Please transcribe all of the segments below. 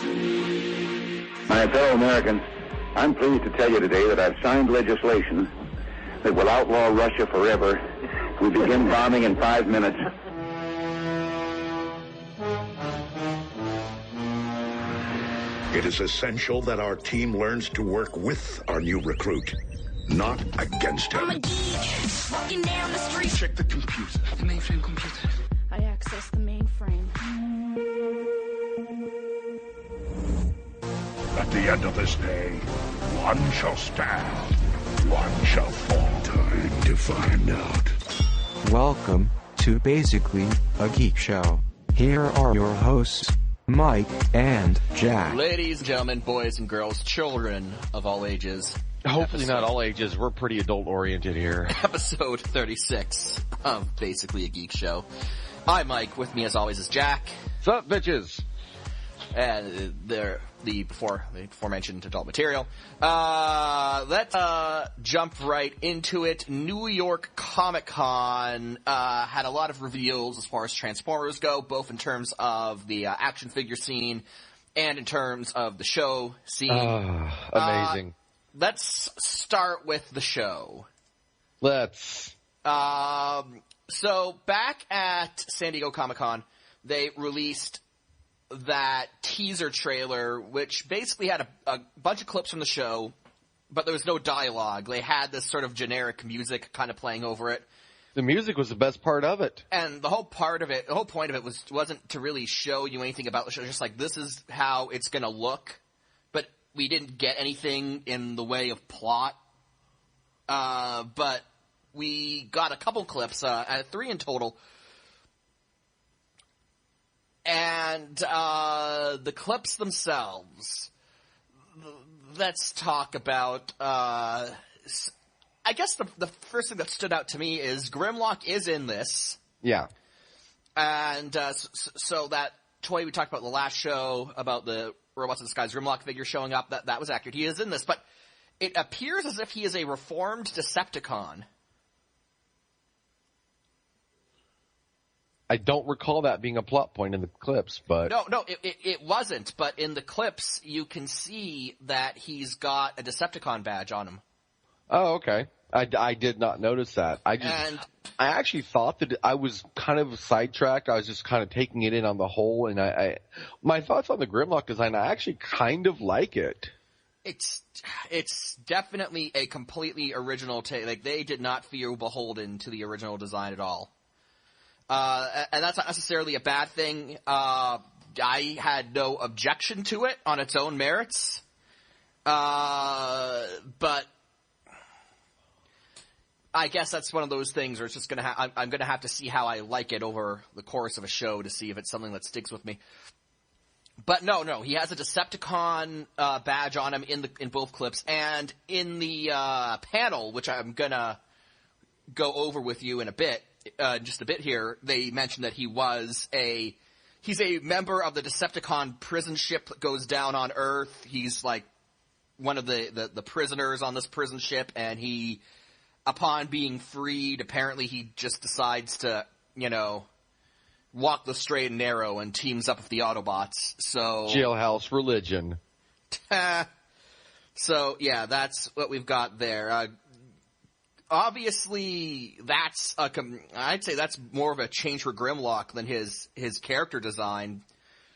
My fellow Americans, I'm pleased to tell you today that I've signed legislation that will outlaw Russia forever. We begin bombing in 5 minutes. It is essential that our team learns to work with our new recruit, not against him. I'm a geek, walking down the street. Check the computer. The mainframe computer. I access the mainframe. At the end of this day, one shall stand, one shall fall. Time to find out. Welcome to Basically a Geek Show. Here are your hosts, Mike and Jack. Ladies and gentlemen, boys and girls, children of all ages. Hopefully not all ages. We're pretty adult-oriented here. Episode 36 of Basically a Geek Show. I'm Mike. With me, as always, is Jack. What's up, bitches? And the before-mentioned adult material. Let's jump right into it. New York ComicCon had a lot of reveals as far as Transformers go, both in terms of the action figure scene and in terms of the show scene. Amazing. Let's start with the show. Let's. So back at San Diego Comic-Con, they released that teaser trailer, which basically had a bunch of clips from the show, but there was no dialogue. They had this sort of generic music kind of playing over it. The music was the best part of it. And the whole point of it wasn't to really show you anything about the show, just like, this is how it's gonna look. But we didn't get anything in the way of plot. But we got a couple clips, 3 in total. And the clips themselves, let's talk about, I guess the first thing that stood out to me is Grimlock is in this. Yeah. And so that toy we talked about in the last show, about the Robots in Disguise Grimlock figure showing up, that was accurate. He is in this, but it appears as if he is a reformed Decepticon. I don't recall that being a plot point in the clips, but... No, it wasn't, but in the clips, you can see that he's got a Decepticon badge on him. Oh, okay. I did not notice that. I actually thought that I was kind of sidetracked. I was just kind of taking it in on the whole, and my thoughts on the Grimlock design, I actually kind of like it. It's definitely a completely original take. Like, they did not feel beholden to the original design at all. And that's not necessarily a bad thing. I had no objection to it on its own merits. But I guess that's one of those things where it's just I'm gonna have to see how I like it over the course of a show to see if it's something that sticks with me. But no, he has a Decepticon badge on him in both clips, and in the panel, which I'm gonna go over with you in a bit. Just a bit here, they mentioned that he's a member of the Decepticon prison ship that goes down on Earth. He's like one of the prisoners on this prison ship, and he, upon being freed, apparently he just decides to, walk the straight and narrow and teams up with the Autobots. So Jailhouse religion. So yeah, that's what we've got there. Obviously, I'd say that's more of a change for Grimlock than his character design.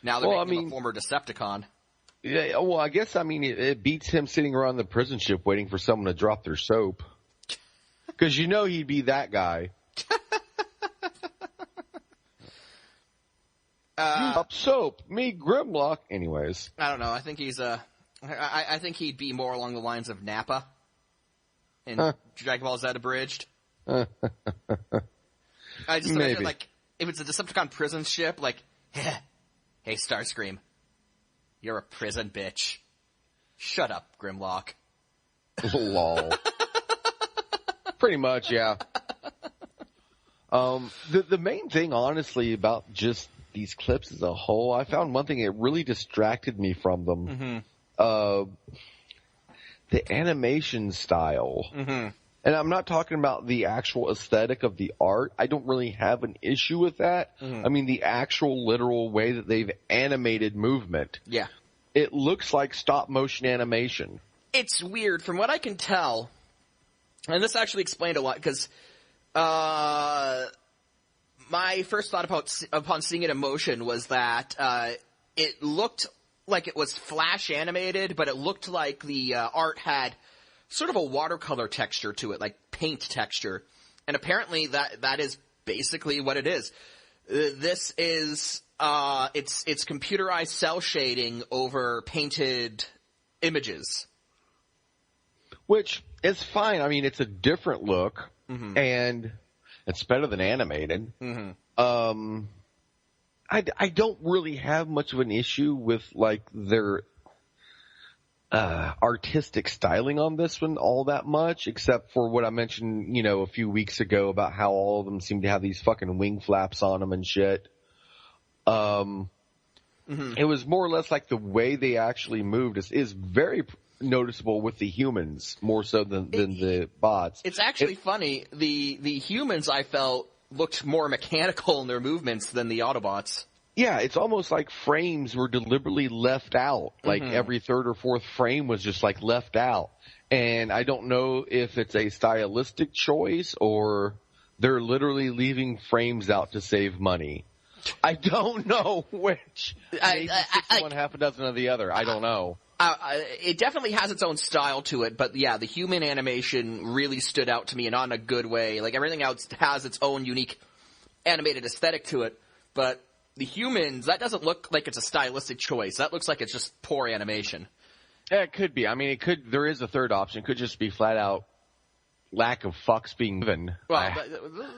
Now they're making him a former Decepticon. Yeah, well, I guess, it beats him sitting around the prison ship waiting for someone to drop their soap. Because he'd be that guy. Drop soap, me Grimlock. Anyways. I don't know, I think I think he'd be more along the lines of Nappa. In Dragon Ball Z Abridged. I just imagine, like, if it's a Decepticon prison ship, like, hey, Starscream, you're a prison bitch. Shut up, Grimlock. Lol. Pretty much, yeah. The main thing, honestly, about just these clips as a whole, I found one thing, it really distracted me from them. Mm-hmm. The animation style. Mm-hmm. And I'm not talking about the actual aesthetic of the art. I don't really have an issue with that. Mm-hmm. The actual literal way that they've animated movement. Yeah. it looks like stop motion animation. It's weird. From what I can tell, and this actually explained a lot, because my first thought upon seeing it in motion was that it looked like it was flash animated, but it looked like the art had sort of a watercolor texture to it, like paint texture. And apparently that is basically what it is. This is it's computerized cell shading over painted images. Which is fine. I mean, it's a different look, and it's better than animated. I don't really have much of an issue with, like, their artistic styling on this one all that much, except for what I mentioned, a few weeks ago about how all of them seem to have these fucking wing flaps on them and shit. It was more or less like the way they actually moved is very noticeable with the humans, more so than the bots. It's actually funny. The humans, I felt, looked more mechanical in their movements than the Autobots. Yeah, it's almost like frames were deliberately left out. Like every third or fourth frame was just like left out. And I don't know if it's a stylistic choice or they're literally leaving frames out to save money. I don't know which. Maybe one, half a dozen of the other. I don't know. It definitely has its own style to it, but yeah, the human animation really stood out to me, and not in a good way. Like, everything else has its own unique animated aesthetic to it, but the humans, that doesn't look like it's a stylistic choice. That looks like it's just poor animation. Yeah, it could be. I mean, there is a third option. It could just be flat out lack of fucks being given. Well,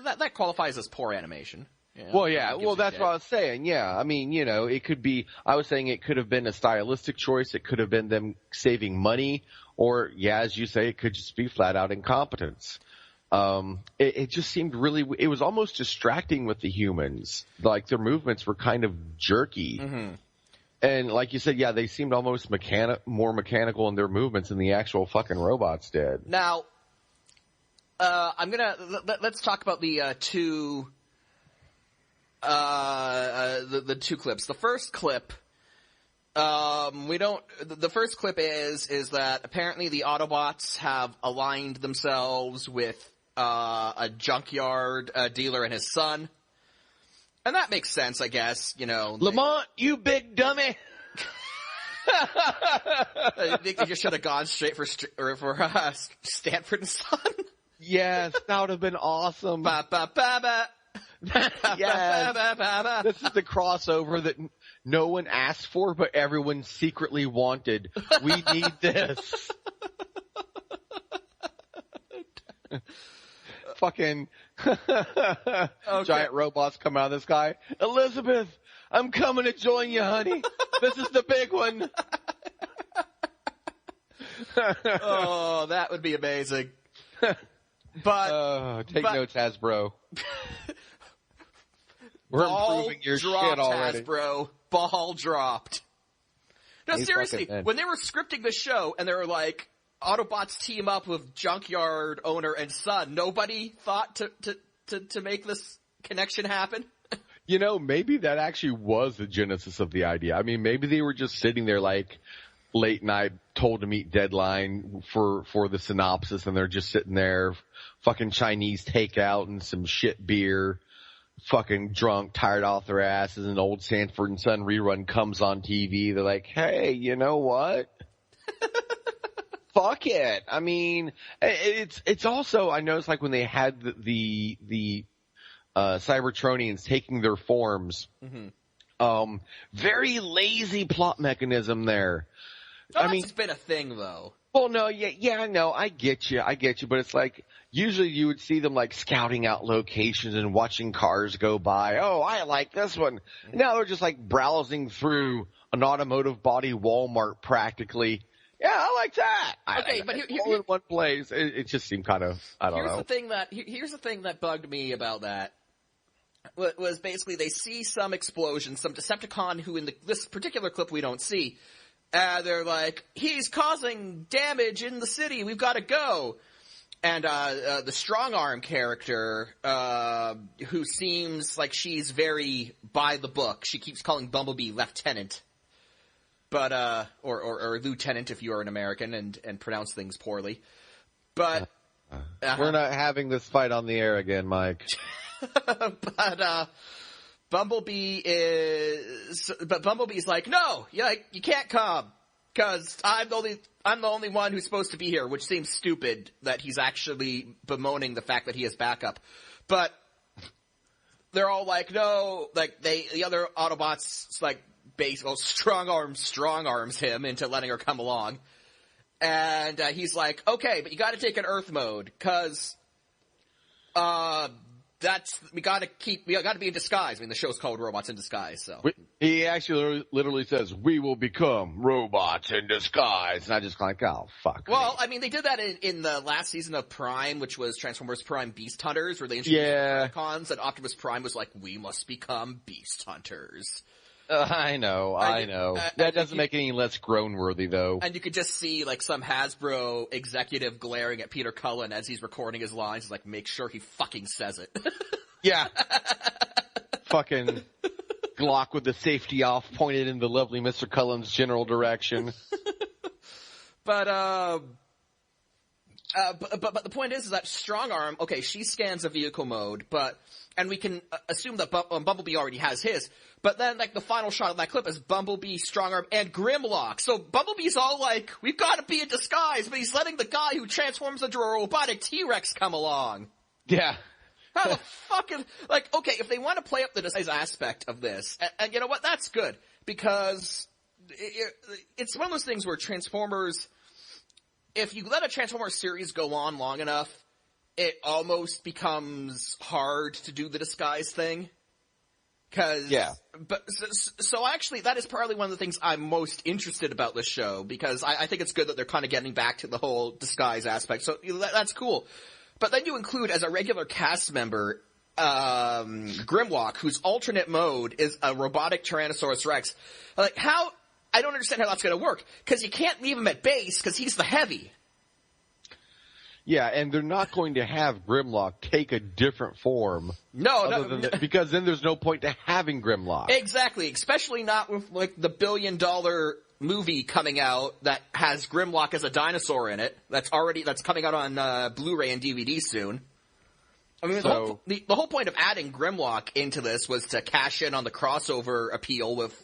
that qualifies as poor animation. Well, yeah. Well, that's what I was saying. Yeah. I mean, it could be, I was saying it could have been a stylistic choice. It could have been them saving money, or, yeah, as you say, it could just be flat out incompetence. It just seemed really, it was almost distracting with the humans. Like, their movements were kind of jerky. And like you said, yeah, they seemed almost more mechanical in their movements than the actual fucking robots did. Now, let's talk about the two clips. The first clip, the first clip is that apparently the Autobots have aligned themselves with a junkyard dealer and his son. And that makes sense, I guess, Lamont, you big dummy! They just should have gone straight for Stanford and Son. Yes, that would have been awesome. Yes. This is the crossover that no one asked for, but everyone secretly wanted. We need this. Fucking giant robots come out of the sky. Elizabeth, I'm coming to join you, honey. This is the big one. Oh, that would be amazing. But take notes, Hasbro. We're improving your shit already. Hasbro. Ball dropped. No, seriously, when they were scripting the show and they were like, Autobots team up with junkyard owner and son, nobody thought to make this connection happen? Maybe that actually was the genesis of the idea. I mean, maybe they were just sitting there like late night, told to meet deadline for the synopsis, and they're just sitting there, fucking Chinese takeout and some shit beer, fucking drunk, tired off their asses, and an old Sanford and Son rerun comes on TV. They're like, hey, you know what? Fuck it. I mean, it's also, I noticed, like, when they had the Cybertronians taking their forms, very lazy plot mechanism there. I mean, it's been a thing, though. Well, no, yeah, no, I get you, but it's like, usually you would see them, like, scouting out locations and watching cars go by. Oh, I like this one. Now they're just, like, browsing through an automotive body Walmart practically. Yeah, I like that. Okay, but here all in one place. It just seemed kind of, I don't know. Here's the thing that bugged me about that. Was basically they see some explosion, some Decepticon who in this particular clip we don't see. They're like, he's causing damage in the city, we've got to go. And the strong arm character, who seems like she's very by the book, she keeps calling Bumblebee Lieutenant. but or lieutenant if you are an American and pronounce things poorly. But we're not having this fight on the air again, Mike. But Bumblebee's like, no, you can't come because I'm the only one who's supposed to be here, which seems stupid that he's actually bemoaning the fact that he has backup. But they're all like, no, like the other Autobots like strong arms him into letting her come along. And he's like, okay, but you got to take an Earth mode because we got to be in disguise. I mean, the show's called Robots in Disguise, so he actually literally says, "We will become robots in disguise," and I just like, oh fuck. Well, I mean, they did that in the last season of Prime, which was Transformers Prime Beast Hunters, where they introduced Decepticons, and Optimus Prime was like, "We must become Beast Hunters." I know. That doesn't make any less groan-worthy, though. And you could just see, like, some Hasbro executive glaring at Peter Cullen as he's recording his lines. He's like, make sure he fucking says it. Yeah. Fucking Glock with the safety off, pointed in the lovely Mr. Cullen's general direction. But the point is that Strongarm, okay, she scans a vehicle mode, and we can assume that Bumblebee already has his. But then, like, the final shot of that clip is Bumblebee, Strongarm, and Grimlock. So Bumblebee's all like, we've got to be in disguise, but he's letting the guy who transforms into a robotic T-Rex come along. Yeah. How the fucking, like, okay, if they want to play up the disguise aspect of this, and you know what, that's good. Because it's one of those things where Transformers, if you let a Transformers series go on long enough, it almost becomes hard to do the disguise thing. So actually, that is probably one of the things I'm most interested about this show, because I think it's good that they're kind of getting back to the whole disguise aspect. So that's cool. But then you include as a regular cast member, Grimlock, whose alternate mode is a robotic Tyrannosaurus Rex. Like, I don't understand how that's going to work, because you can't leave him at base, because he's the heavy. Yeah, and they're not going to have Grimlock take a different form. No. Because then there's no point to having Grimlock. Exactly, especially not with, like, the $1 billion movie coming out that has Grimlock as a dinosaur in it. That's coming out on Blu-ray and DVD soon. I mean, the whole point of adding Grimlock into this was to cash in on the crossover appeal with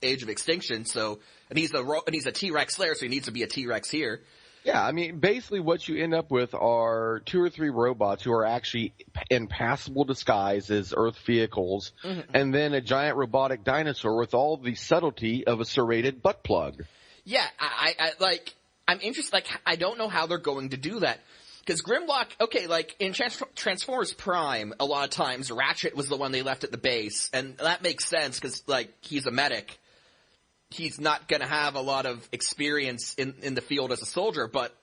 Age of Extinction. And he's a T-Rex slayer, so he needs to be a T-Rex here. Yeah, I mean, basically what you end up with are 2 or 3 robots who are actually in passable disguise as Earth vehicles, and then a giant robotic dinosaur with all the subtlety of a serrated butt plug. Yeah, I'm interested, like, I don't know how they're going to do that. Because Grimlock, okay, like, in Transformers Prime, a lot of times, Ratchet was the one they left at the base, and that makes sense, because, like, he's a medic. He's not going to have a lot of experience in the field as a soldier, but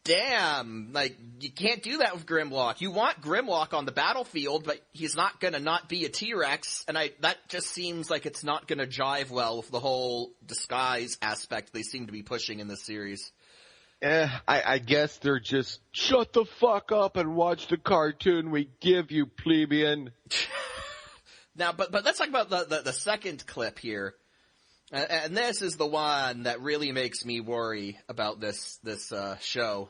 damn, like, you can't do that with Grimlock. You want Grimlock on the battlefield, but he's not going to not be a T-Rex, and that just seems like it's not going to jive well with the whole disguise aspect they seem to be pushing in this series. I guess they're just, shut the fuck up and watch the cartoon we give you, plebeian. Now, but let's talk about the second clip here, and this is the one that really makes me worry about this show.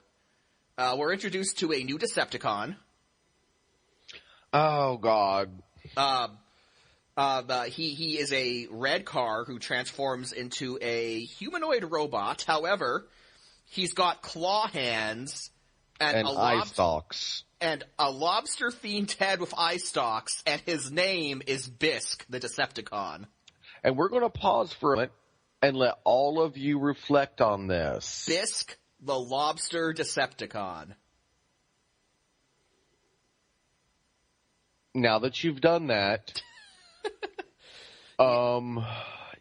We're introduced to a new Decepticon. Oh God! He is a red car who transforms into a humanoid robot. However, he's got claw hands and eye stalks. And a lobster-themed head with eye stalks, and his name is Bisque, the Decepticon. And we're going to pause for a minute and let all of you reflect on this. Bisque, the lobster Decepticon. Now that you've done that,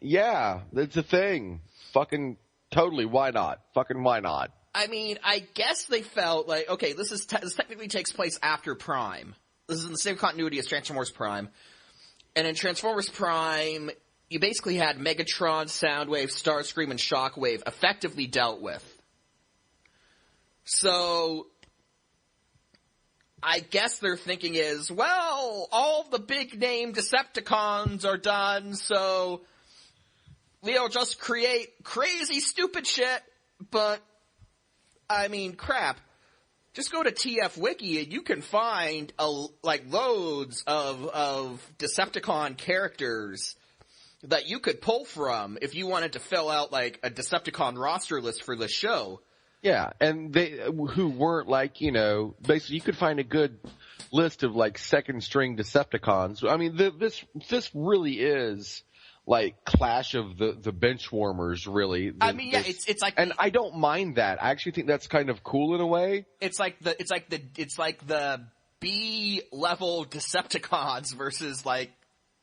yeah, it's a thing. Fucking totally, why not? Fucking why not? I mean, I guess they felt like, okay, this technically takes place after Prime. This is in the same continuity as Transformers Prime. And in Transformers Prime, you basically had Megatron, Soundwave, Starscream, and Shockwave effectively dealt with. So, I guess their thinking is, well, all the big-name Decepticons are done, so just create crazy, stupid shit, but, I mean, crap. Just go to TF Wiki and you can find, loads of Decepticon characters that you could pull from if you wanted to fill out, like, a Decepticon roster list for the show. Yeah, and who weren't, like, you know, basically you could find a good list of, like, second-string Decepticons. I mean, this really is, like, Clash of the Benchwarmers, really. I mean, yeah, it's like, and I don't mind that. I actually think that's kind of cool in a way. It's like the B-level Decepticons versus, like,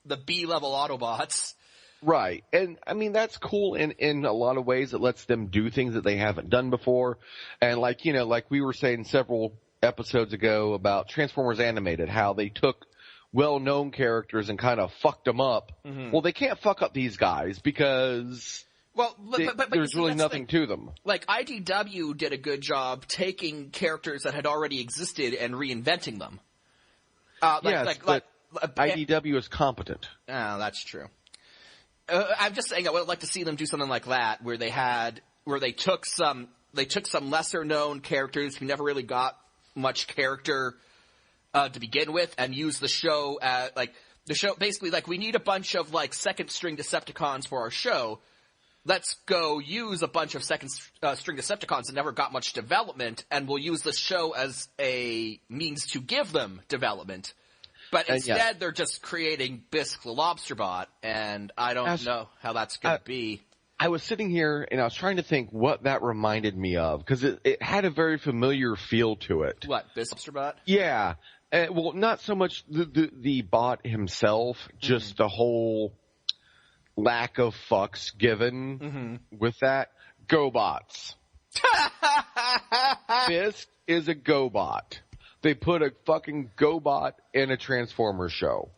the B-level Autobots. Right. And, I mean, that's cool in a lot of ways. It lets them do things that they haven't done before. And, like, you know, like we were saying several episodes ago about Transformers Animated, how they took well-known characters and kind of fucked them up. Mm-hmm. Well, they can't fuck up these guys because there's really nothing to them. Like, IDW did a good job taking characters that had already existed and reinventing them. IDW is competent. Oh, that's true. I'm just saying I would like to see them do something like that, where they took some lesser known characters who never really got much character to begin with, and use the show as, like, the show basically, like, we need a bunch of, like, second string Decepticons for our show. Let's go use a bunch of second string Decepticons that never got much development, and we'll use the show as a means to give them development. But instead, they're just creating Bisque the lobster bot, and I don't know how that's going to be. I was sitting here, and I was trying to think what that reminded me of, because it had a very familiar feel to it. What, Bisque lobster bot? Yeah. Well, not so much the bot himself, just the whole lack of fucks given with that. GoBots. Bisque is a GoBot. They put a fucking GoBot in a Transformers show.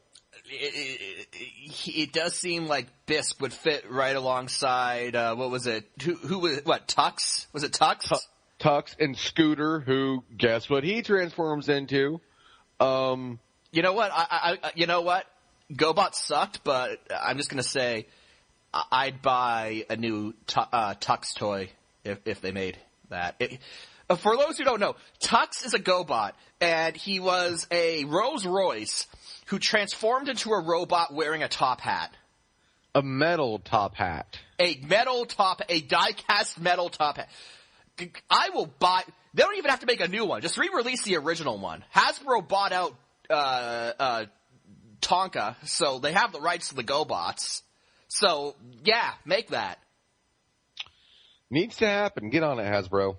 It does seem like Bisque would fit right alongside, what was it? Who was it? What, Tux? Was it Tux? Tux and Scooter, who, guess what he transforms into? You know what? You know what? GoBot sucked, but I'm just gonna say, I'd buy a new Tux toy if they made that. For those who don't know, Tux is a GoBot, and he was a Rolls Royce who transformed into a robot wearing a top hat. A metal top hat. A die-cast metal top hat. I will buy... They don't even have to make a new one. Just re-release the original one. Hasbro bought out Tonka, so they have the rights to the GoBots. So, yeah, make that. Needs to happen. Get on it, Hasbro.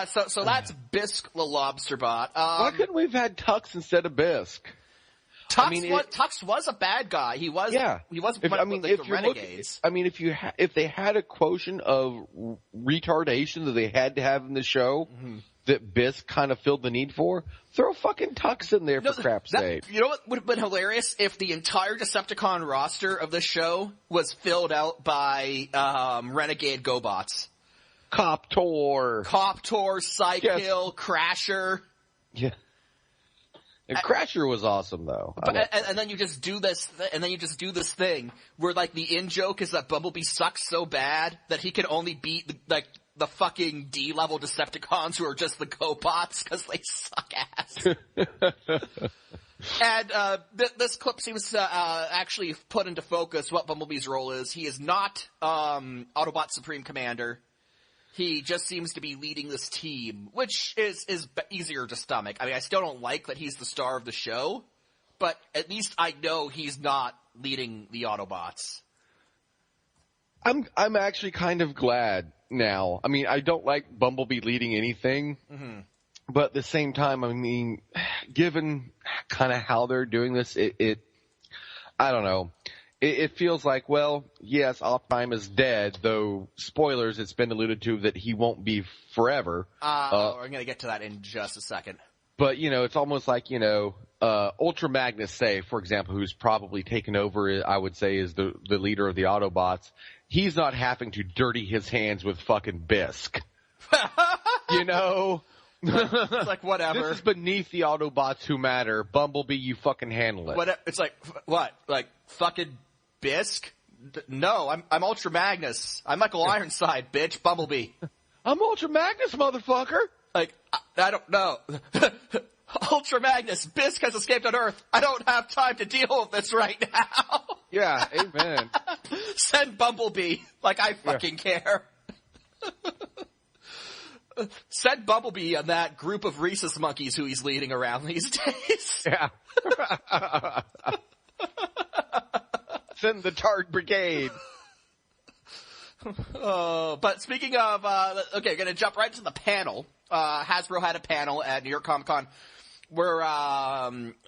So that's Bisque the lobster bot. Why couldn't we have had Tux instead of Bisque? Tux was a bad guy. He was. Yeah. He was one of the renegades. If they had a quotient of retardation that they had to have in the show that Bisque kind of filled the need for, throw fucking Tux in there for crap's sake. You know what would have been hilarious if the entire Decepticon roster of the show was filled out by renegade GoBots. Coptor, Psykill, Crasher. Yeah. And Crasher was awesome, though. And then you just do this, thing where, like, the in-joke is that Bumblebee sucks so bad that he can only beat, the fucking D-level Decepticons who are just the GoBots because they suck ass. And this clip seems to actually put into focus what Bumblebee's role is. He is not Autobot Supreme Commander. He just seems to be leading this team, which is easier to stomach. I mean, I still don't like that he's the star of the show, but at least I know he's not leading the Autobots. I'm actually kind of glad now. I mean, I don't like Bumblebee leading anything, but at the same time, I mean, given kind of how they're doing this, I don't know. It feels like, well, yes, Optime is dead, though, spoilers, it's been alluded to that he won't be forever. We're going to get to that in just a second. But, you know, it's almost like, you know, Ultra Magnus, say, for example, who's probably taken over, I would say, is the leader of the Autobots. He's not having to dirty his hands with fucking Bisque. You know? It's like, whatever. This is beneath the Autobots who matter. Bumblebee, you fucking handle it. It's like, what? Like, fucking Bisque? No, I'm Ultra Magnus. I'm Michael Ironside, bitch. Bumblebee. I'm Ultra Magnus, motherfucker. Like, I don't know. Ultra Magnus, Bisque has escaped on Earth. I don't have time to deal with this right now. Yeah, amen. Send Bumblebee. Like, I fucking care. Send Bumblebee on that group of rhesus monkeys who he's leading around these days. Yeah. Send the Tard Brigade. But speaking of, okay, gonna jump right to the panel. Hasbro had a panel at New York ComicCon where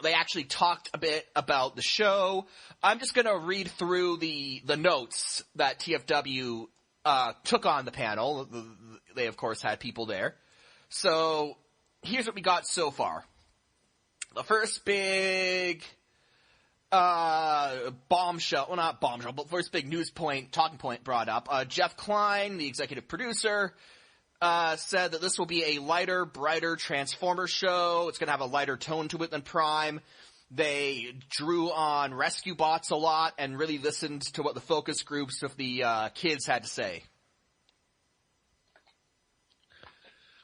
they actually talked a bit about the show. I'm just gonna read through the notes that TFW took on the panel. They, of course, had people there. So, here's what we got so far. The first big bombshell, well, not bombshell, but first big news point, talking point brought up. Jeff Klein, the executive producer, said that this will be a lighter, brighter Transformers show. It's going to have a lighter tone to it than Prime. They drew on rescue bots a lot and really listened to what the focus groups of the kids had to say.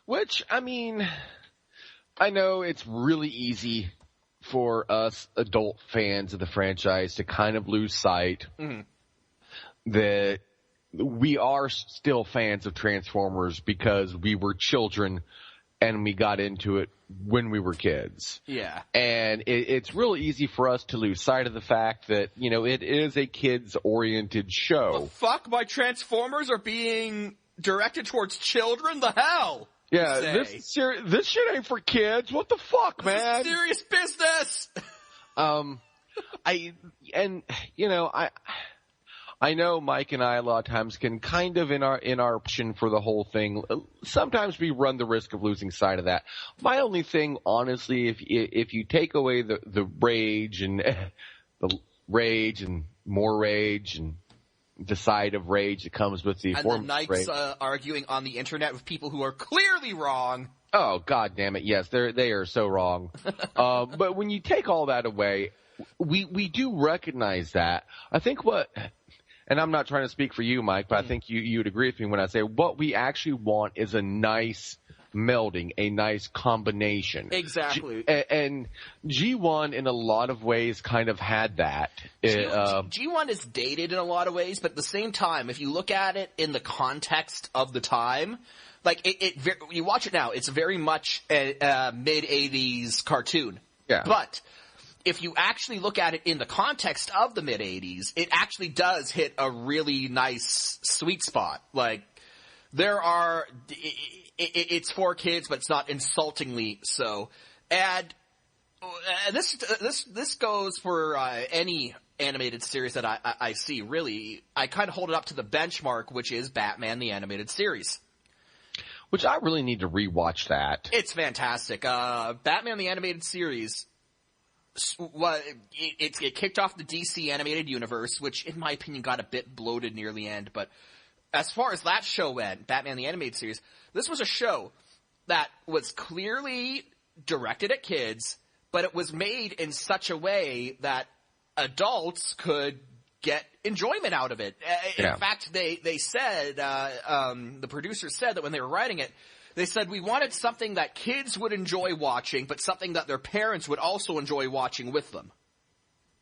Which, I mean, I know it's really easy for us adult fans of the franchise to kind of lose sight that we are still fans of Transformers because we were children and we got into it when we were kids. Yeah. And it's real easy for us to lose sight of the fact that, you know, it is a kids-oriented show. The fuck? My Transformers are being directed towards children? The hell? Yeah, this shit ain't for kids. What the fuck, man? This is serious business. I know Mike and I a lot of times can kind of in our passion for the whole thing. Sometimes we run the risk of losing sight of that. My only thing, honestly, if you take away the rage and the rage and more rage and the side of rage that comes with the form and the knights arguing on the internet with people who are clearly wrong. Oh, God damn it. Yes, they are so wrong. But when you take all that away, we do recognize that. I think and I'm not trying to speak for you, Mike, but I think you'd agree with me when I say what we actually want is a nice melding, a nice combination. Exactly. And G1 in a lot of ways kind of had that. G1 is dated in a lot of ways, but at the same time, if you look at it in the context of the time, like you watch it now, it's very much a mid-80s cartoon. Yeah. But if you actually look at it in the context of the mid-80s, it actually does hit a really nice sweet spot. Like, it's for kids, but it's not insultingly so. And this goes for any animated series that I see, really. I kind of hold it up to the benchmark, which is Batman the Animated Series. Which I really need to rewatch that. It's fantastic. Batman the Animated Series, it kicked off the DC animated universe, which in my opinion got a bit bloated near the end, but as far as that show went, Batman the Animated Series, this was a show that was clearly directed at kids, but it was made in such a way that adults could get enjoyment out of it. In fact, they said, the producers said that when they were writing it, they said, we wanted something that kids would enjoy watching, but something that their parents would also enjoy watching with them.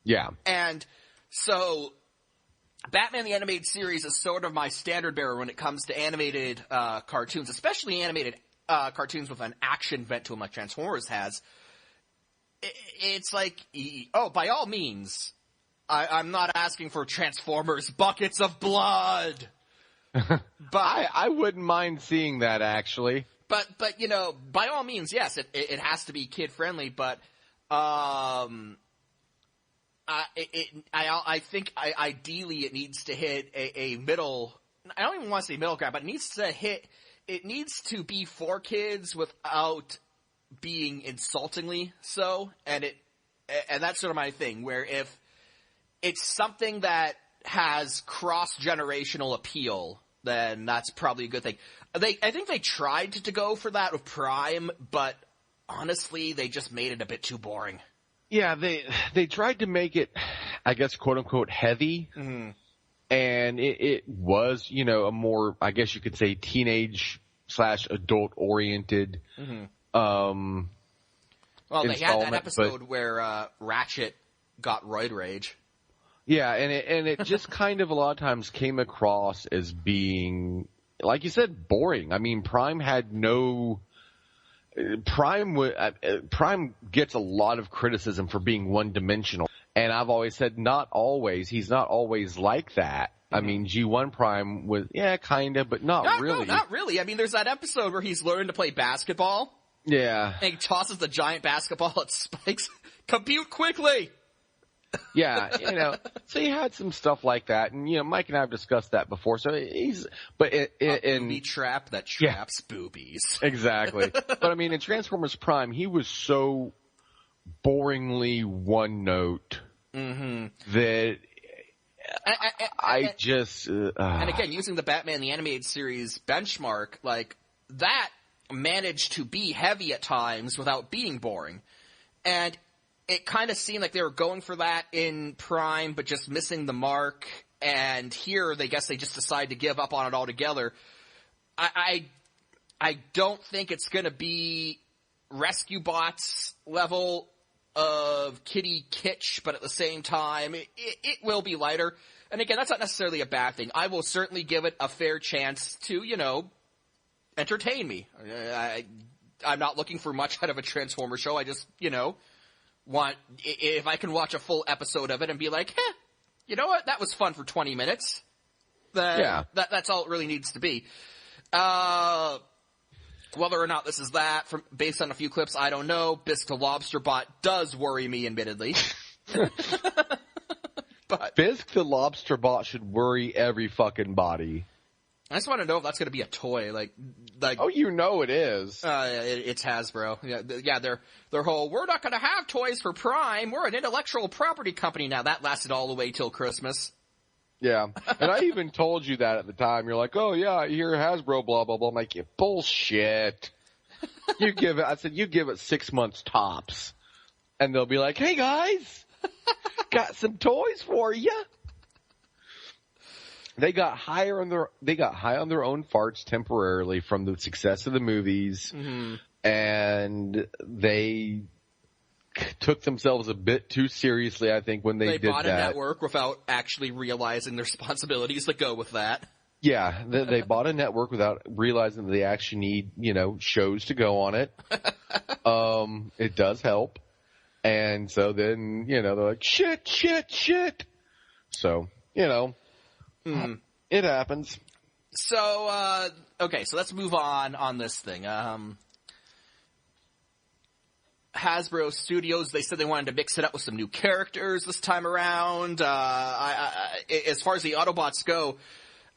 Yeah. And so Batman the Animated Series is sort of my standard bearer when it comes to animated cartoons, especially animated cartoons with an action bent to them like Transformers has. It's like, by all means, I'm not asking for Transformers buckets of blood. But I wouldn't mind seeing that, actually. But you know, by all means, yes, it has to be kid friendly. But I think ideally it needs to hit a middle. I don't even want to say middle ground, but it needs to be for kids without being insultingly so. And that's sort of my thing. Where if it's something that has cross-generational appeal, then that's probably a good thing. I think they tried to go for that with Prime, but honestly, they just made it a bit too boring. Yeah, they tried to make it, I guess, quote-unquote, heavy, and it was, you know, a more, I guess you could say, teenage/adult oriented. Mm-hmm. Well, they had that episode where Ratchet got roid rage. Yeah, and it just kind of a lot of times came across as being, like you said, boring. I mean, Prime gets a lot of criticism for being one-dimensional, and I've always said not always. He's not always like that. Mm-hmm. I mean, G1 Prime was, yeah, kind of, but not really. No, not really. I mean, there's that episode where he's learning to play basketball. Yeah. And he tosses the giant basketball at Spikes. Compute quickly! Yeah, you know, so he had some stuff like that, and, you know, Mike and I have discussed that before, so he's, but a booby trap that traps boobies. Exactly. But I mean, in Transformers Prime, he was so boringly one note that I just, and again, using the Batman the Animated Series benchmark, like, that managed to be heavy at times without being boring. And it kind of seemed like they were going for that in Prime, but just missing the mark. And here, they just decide to give up on it altogether. I don't think it's going to be Rescue Bots level of kitty kitsch, but at the same time, it will be lighter. And again, that's not necessarily a bad thing. I will certainly give it a fair chance to, you know, entertain me. I'm not looking for much out of a Transformer show. I just, you know, if I can watch a full episode of it and be like, you know what, that was fun for 20 minutes. That's all it really needs to be. Whether or not this is that, based on a few clips, I don't know. Bisque the Lobster Bot does worry me, admittedly. But Bisque the Lobster Bot should worry every fucking body. I just want to know if that's going to be a toy, like. Oh, you know it is. It's Hasbro. Yeah, their whole, we're not going to have toys for Prime. We're an intellectual property company now. That lasted all the way till Christmas. Yeah, and I even told you that at the time. You're like, oh yeah, I hear Hasbro, blah blah blah. I'm like, you bullshit. I said you give it 6 months tops, and they'll be like, hey guys, got some toys for you. They got high on their own farts temporarily from the success of the movies, and they took themselves a bit too seriously, I think, when they did that. They bought a network without actually realizing the responsibilities that go with that. Yeah, they bought a network without realizing that they actually need, you know, shows to go on it. It does help. And so then, you know, they're like, shit. So, you know. It happens. So, okay, so let's move on this thing. Hasbro Studios, they said they wanted to mix it up with some new characters this time around. As far as the Autobots go,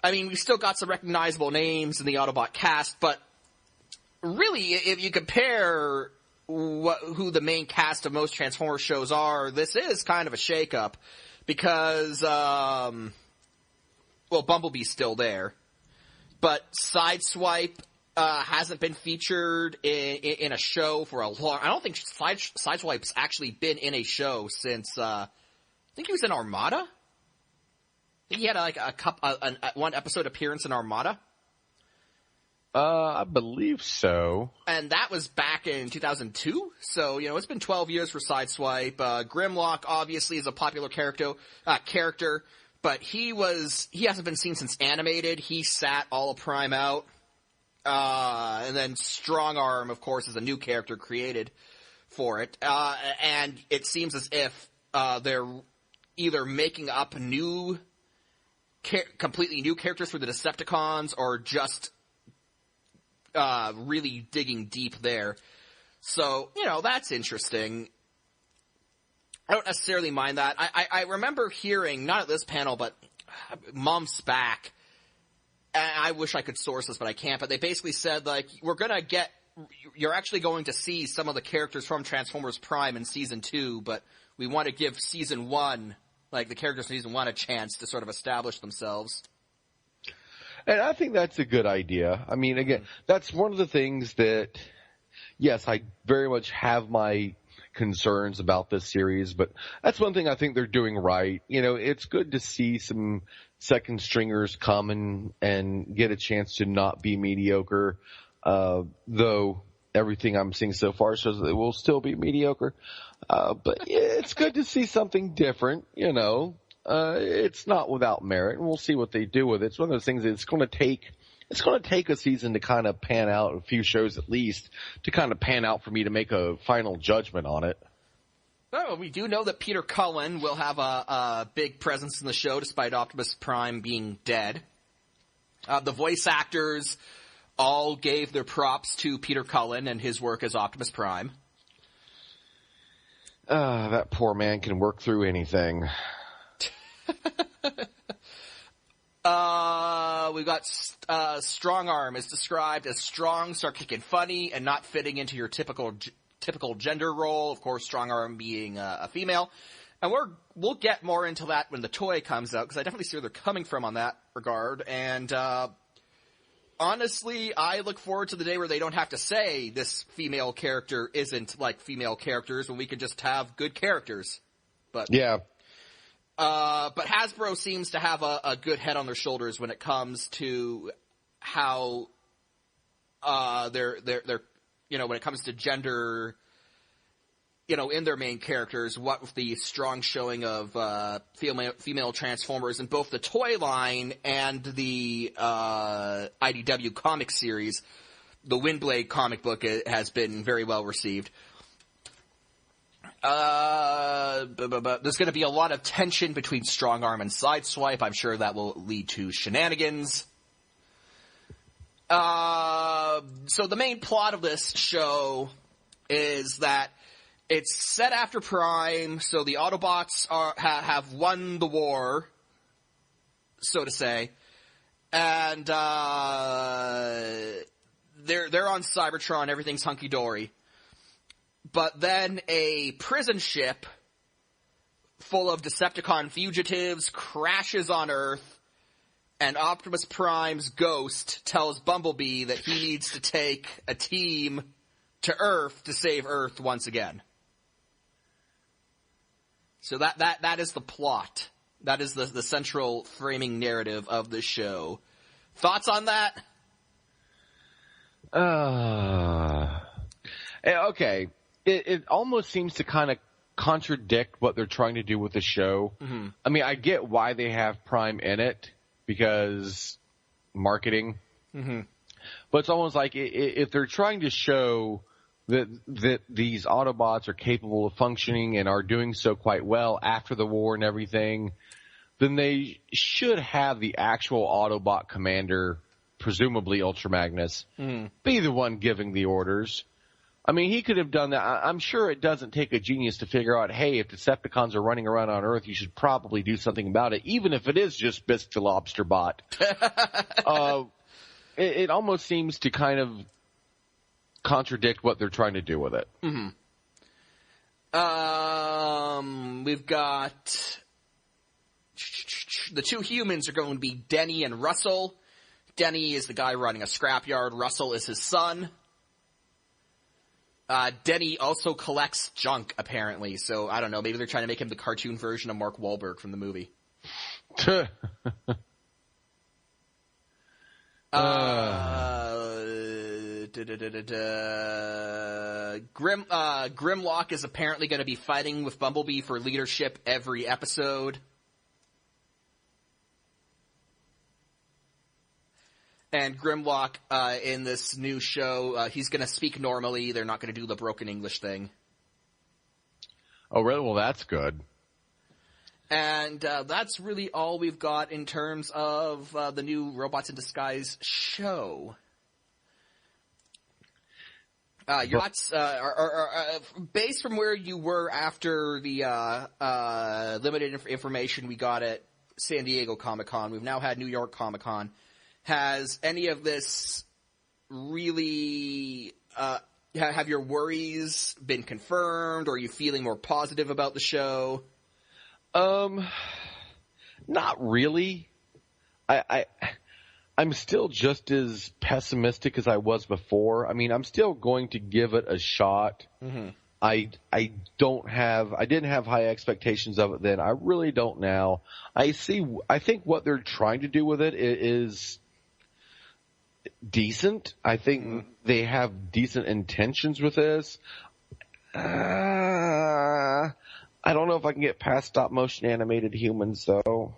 I mean, we've still got some recognizable names in the Autobot cast, but really, if you compare who the main cast of most Transformers shows are, this is kind of a shakeup because, well, Bumblebee's still there, but Sideswipe hasn't been featured in a show for a long. I don't think Sideswipe's actually been in a show since. I think he was in Armada. I think he had one episode appearance in Armada. I believe so. And that was back in 2002. So, you know, it's been 12 years for Sideswipe. Grimlock obviously is a popular character. But he hasn't been seen since Animated. He sat all of Prime out. And then Strong Arm, of course, is a new character created for it. And it seems as if, they're either making up completely new characters for the Decepticons or just, really digging deep there. So, you know, that's interesting. I don't necessarily mind that. I remember hearing, not at this panel, but months back, and I wish I could source this, but I can't, but they basically said, like, you're actually going to see some of the characters from Transformers Prime in Season 2, but we want to give Season 1, like, the characters in Season 1 a chance to sort of establish themselves. And I think that's a good idea. I mean, again, that's one of the things that, yes, I very much have my concerns about this series, but that's one thing I think they're doing right. You know, it's good to see some second stringers come and get a chance to not be mediocre, though everything I'm seeing so far shows that it will still be mediocre. But yeah, it's good to see something different, you know. It's not without merit, and we'll see what they do with it. It's one of those things that it's going to take a season to kind of pan out, a few shows at least, to kind of pan out for me to make a final judgment on it. Oh, we do know that Peter Cullen will have a big presence in the show despite Optimus Prime being dead. The voice actors all gave their props to Peter Cullen and his work as Optimus Prime. That poor man can work through anything. We've got Strong Arm is described as strong, sarcastic, and funny, and not fitting into your typical gender role. Of course, Strong Arm being a female, and we'll get more into that when the toy comes out, because I definitely see where they're coming from on that regard. And honestly, I look forward to the day where they don't have to say this female character isn't like female characters, when we can just have good characters. But yeah. But Hasbro seems to have a good head on their shoulders when it comes to how they're when it comes to gender, in their main characters, what with the strong showing of female Transformers in both the toy line and the IDW comic series. The Windblade comic book has been very well received. But there's going to be a lot of tension between Strong Arm and Sideswipe. I'm sure that will lead to shenanigans. So the main plot of this show is that it's set after Prime, so the Autobots have won the war, so to say, and they're on Cybertron. Everything's hunky dory. But then a prison ship full of Decepticon fugitives crashes on Earth, and Optimus Prime's ghost tells Bumblebee that he needs to take a team to Earth to save Earth once again. So that is the plot. That is the central framing narrative of the show. Thoughts on that? Okay. It almost seems to kind of contradict what they're trying to do with the show. Mm-hmm. I mean, I get why they have Prime in it, because marketing. Mm-hmm. But it's almost like if they're trying to show that these Autobots are capable of functioning and are doing so quite well after the war and everything, then they should have the actual Autobot commander, presumably Ultra Magnus, be the one giving the orders. I mean, he could have done that. I'm sure it doesn't take a genius to figure out, hey, if Decepticons are running around on Earth, you should probably do something about it, even if it is just Bisque the Lobster Bot. It almost seems to kind of contradict what they're trying to do with it. Mm-hmm. We've got the two humans are going to be Denny and Russell. Denny is the guy running a scrapyard. Russell is his son. Denny also collects junk, apparently, so I don't know, maybe they're trying to make him the cartoon version of Mark Wahlberg from the movie. Grimlock is apparently going to be fighting with Bumblebee for leadership every episode. And Grimlock, in this new show, he's going to speak normally. They're not going to do the broken English thing. Oh, really? Well, that's good. And that's really all we've got in terms of the new Robots in Disguise show. Your thoughts are based from where you were after the limited information we got at San Diego Comic-Con. We've now had New York Comic-Con. Has any of this really, have your worries been confirmed, or are you feeling more positive about the show? Not really. I'm still just as pessimistic as I was before. I mean, I'm still going to give it a shot. Mm-hmm. I didn't have high expectations of it then. I really don't now. I think what they're trying to do with it is decent. I think they have decent intentions with this. I don't know if I can get past stop motion animated humans though.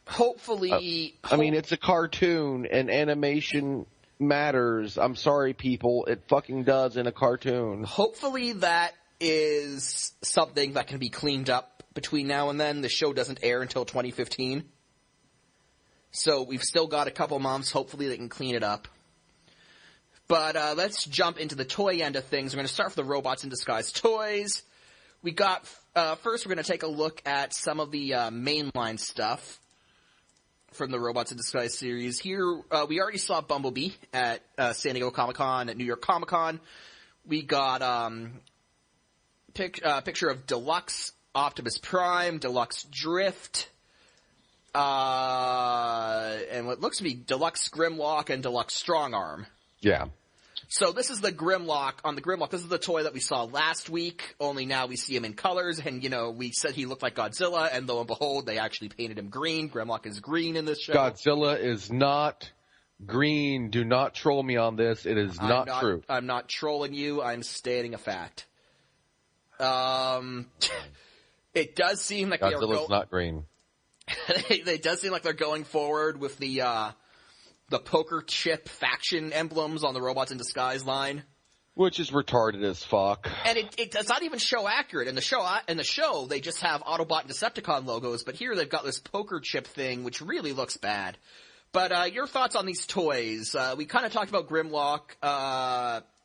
Hopefully, I mean, it's a cartoon and animation matters. I'm sorry, people. It fucking does in a cartoon. Hopefully that is something that can be cleaned up between now and then. The show doesn't air until 2015. So we've still got a couple months. Hopefully they can clean it up. But let's jump into the toy end of things. We're going to start with the Robots in Disguise toys. We got, first we're going to take a look at some of the mainline stuff from the Robots in Disguise series. Here, we already saw Bumblebee at San Diego Comic-Con, at New York ComicCon. We got picture of Deluxe Optimus Prime, Deluxe Drift, and what looks to be Deluxe Grimlock and Deluxe Strongarm. Yeah. So this is the Grimlock. On the Grimlock, this is the toy that we saw last week, only now we see him in colors, and, we said he looked like Godzilla, and lo and behold, they actually painted him green. Grimlock is green in this show. Godzilla is not green. Do not troll me on this. It is not true. I'm not trolling you. I'm stating a fact. It does seem like Godzilla's not green. It does seem like they're going forward with the poker chip faction emblems on the Robots in Disguise line, which is retarded as fuck. And it does not even show accurate. In the show, they just have Autobot and Decepticon logos, but here they've got this poker chip thing, which really looks bad. But your thoughts on these toys? We kind of talked about Grimlock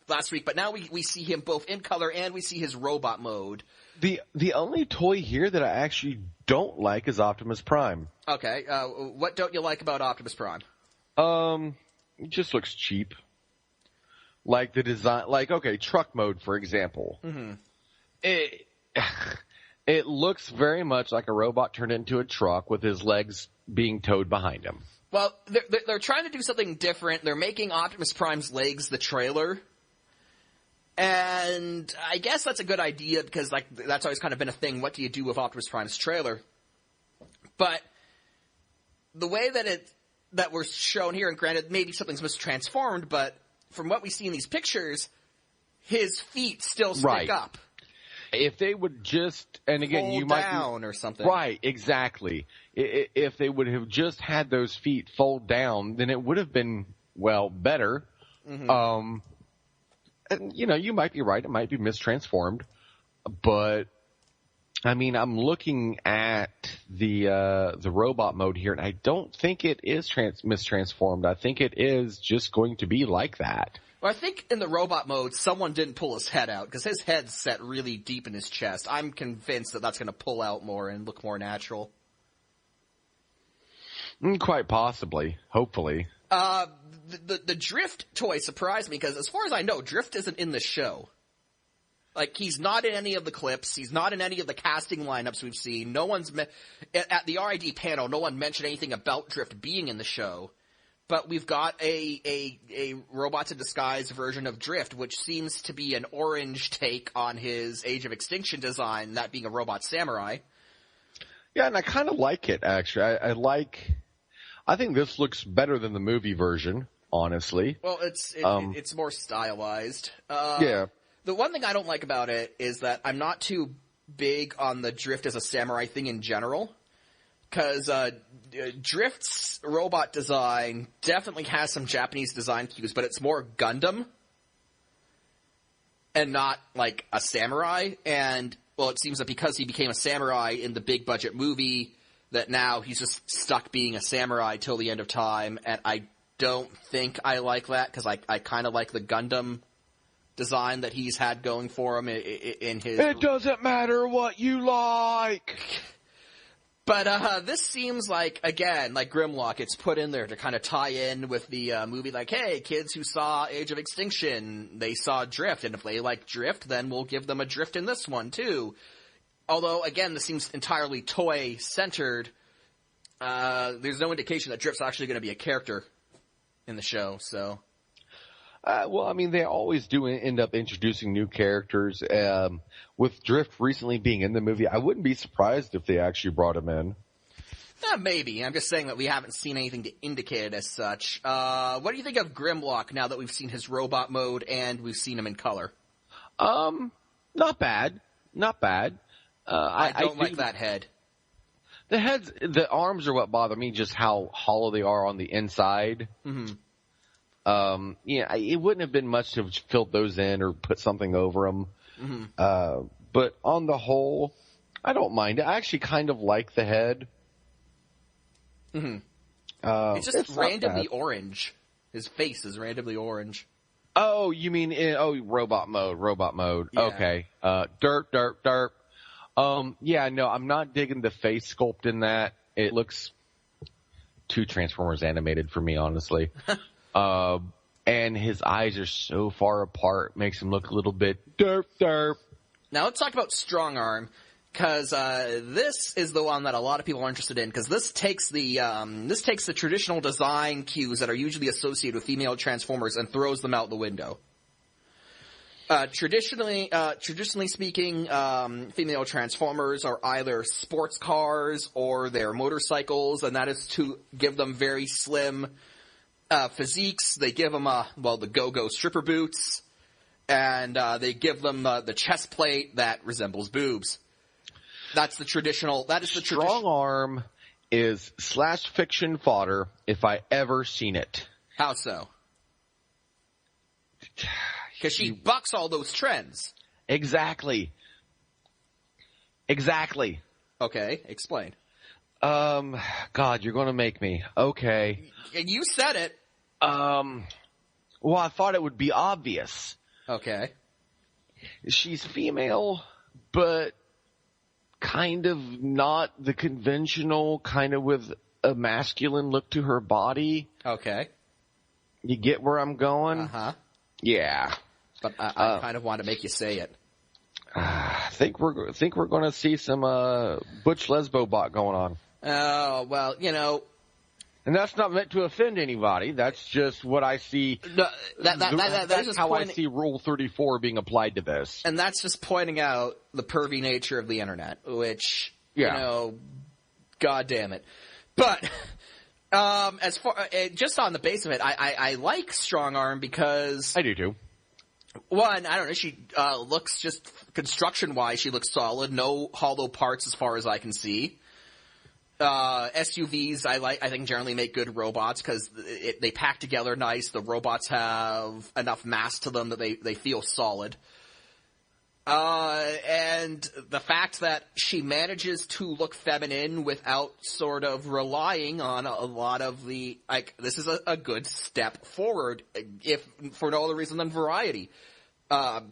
last week, but now we see him both in color and we see his robot mode. The only toy here that I actually don't like is Optimus Prime. Okay, what don't you like about Optimus Prime? It just looks cheap. Like the design, okay, truck mode, for example. Mm-hmm. It looks very much like a robot turned into a truck with his legs being towed behind him. Well, they're trying to do something different. They're making Optimus Prime's legs the trailer. And I guess that's a good idea because, that's always kind of been a thing. What do you do with Optimus Prime's trailer? But the way that we're shown here, and granted, maybe something's mistransformed, but from what we see in these pictures, his feet still stick up. If they would just, and again, fold you might down or something. Right, exactly. If they would have just had those feet fold down, then it would have been, better. Mm-hmm. And, you might be right. It might be mistransformed. But, I mean, I'm looking at the robot mode here, and I don't think it is mistransformed. I think it is just going to be like that. Well, I think in the robot mode, someone didn't pull his head out, because his head's set really deep in his chest. I'm convinced that that's going to pull out more and look more natural. Quite possibly. Hopefully. The Drift toy surprised me, because as far as I know, Drift isn't in the show. He's not in any of the clips. He's not in any of the casting lineups we've seen. No one's at the RID panel, no one mentioned anything about Drift being in the show. But we've got a Robots in Disguise version of Drift, which seems to be an orange take on his Age of Extinction design, that being a robot samurai. Yeah, and I kind of like it, actually. I think this looks better than the movie version, honestly. Well, it's more stylized. Yeah. The one thing I don't like about it is that I'm not too big on the Drift as a samurai thing in general. Because Drift's robot design definitely has some Japanese design cues, but it's more Gundam and not like a samurai. And, well, it seems that because he became a samurai in the big budget movie, that now he's just stuck being a samurai till the end of time. And I don't think I like that, because I kind of like the Gundam design that he's had going for him in his... It doesn't matter what you like! But this seems like, again, like Grimlock, it's put in there to kind of tie in with the movie, like, hey, kids who saw Age of Extinction, they saw Drift, and if they like Drift, then we'll give them a Drift in this one, too. Although, again, this seems entirely toy-centered. There's no indication that Drift's actually going to be a character in the show, so... Well, I mean, they always do end up introducing new characters. With Drift recently being in the movie, I wouldn't be surprised if they actually brought him in. Maybe. I'm just saying that we haven't seen anything to indicate it as such. What do you think of Grimlock now that we've seen his robot mode and we've seen him in color? Not bad. Not bad. I don't like that head. The arms are what bother me, just how hollow they are on the inside. Mm-hmm. It wouldn't have been much to have filled those in or put something over them. Mm-hmm. But on the whole, I don't mind it. I actually kind of like the head. Mm-hmm. It's just randomly orange. His face is randomly orange. Oh, you mean robot mode. Yeah. Okay. Derp. Yeah, no, I'm not digging the face sculpt in that. It looks too Transformers animated for me, honestly. And his eyes are so far apart, makes him look a little bit derp. Now let's talk about Strong Arm, because this is the one that a lot of people are interested in, because this takes the traditional design cues that are usually associated with female Transformers and throws them out the window. Traditionally speaking, female Transformers are either sports cars or they're motorcycles, and that is to give them very slim physiques. They give them the go-go stripper boots, and they give them the chest plate that resembles boobs. That's the traditional. That is the Strong Arm is slash fiction fodder if I ever seen it. How so? Because she bucks all those trends. Exactly. Okay, explain. God, you're going to make me. Okay. And you said it. Well, I thought it would be obvious. Okay. She's female, but kind of not the conventional, kind of with a masculine look to her body. Okay. You get where I'm going? Uh-huh. Yeah. But I kind of want to make you say it. I think we're going to see some Butch Lesbo bot going on. Oh, well, And that's not meant to offend anybody. That's just what I see. That's how I see Rule 34 being applied to this. And that's just pointing out the pervy nature of the internet, which, God damn it. But as far just on the base of it, I like Strong Arm because I do too. One, I don't know. She looks just construction-wise, she looks solid. No hollow parts as far as I can see. SUVs, I think generally make good robots because they pack together nice. The robots have enough mass to them that they feel solid. And the fact that she manages to look feminine without sort of relying on a lot of this is a good step forward, if for no other reason than variety.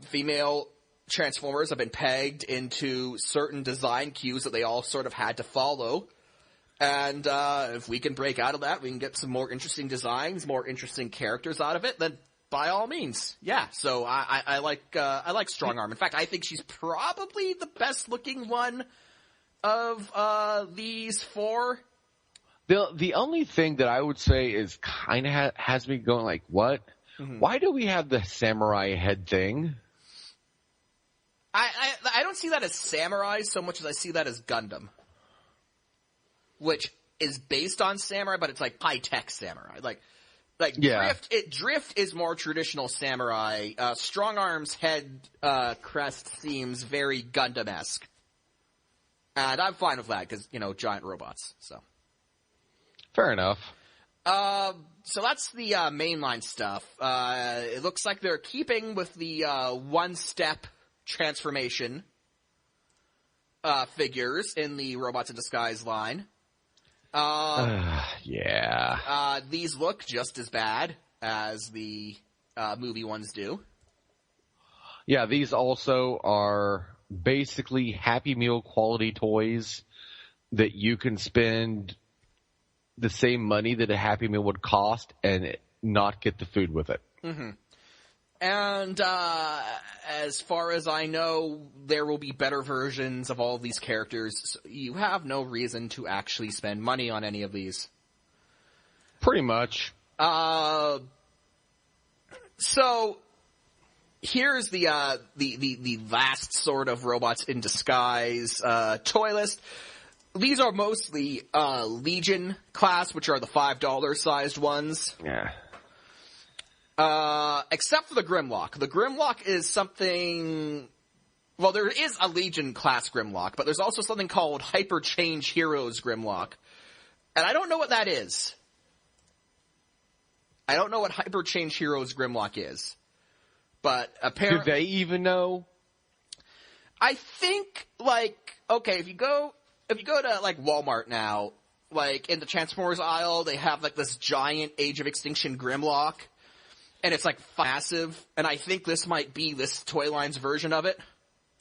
Female Transformers have been pegged into certain design cues that they all sort of had to follow. And if we can break out of that, we can get some more interesting designs, more interesting characters out of it, then by all means, yeah. So I like Strong Arm. In fact, I think she's probably the best looking one of these four. The only thing that I would say is kind of has me going like, what? Mm-hmm. Why do we have the samurai head thing? I don't see that as samurai so much as I see that as Gundam, which is based on samurai, but it's like high-tech samurai. Yeah. Drift is more traditional samurai. Strong Arm's head crest seems very Gundam-esque. And I'm fine with that because, giant robots. So fair enough. So that's the mainline stuff. It looks like they're keeping with the one-step transformation figures in the Robots in Disguise line. Yeah. These look just as bad as the movie ones do. Yeah, these also are basically Happy Meal quality toys that you can spend the same money that a Happy Meal would cost and not get the food with it. Mm-hmm. And as far as I know, there will be better versions of all of these characters. So you have no reason to actually spend money on any of these. Pretty much. So here's the last sort of robots in disguise toy list. These are mostly Legion class, which are the $5 sized ones. Yeah. Except for the Grimlock. The Grimlock is something... Well, there is a Legion class Grimlock, but there's also something called Hyper Change Heroes Grimlock. And I don't know what that is. I don't know what Hyper Change Heroes Grimlock is. But apparently... Do they even know? I think, like, okay, if you go to, like, Walmart now, like, in the Transformers aisle, they have, like, this giant Age of Extinction Grimlock. And it's, like, massive. And I think this might be this toy line's version of it.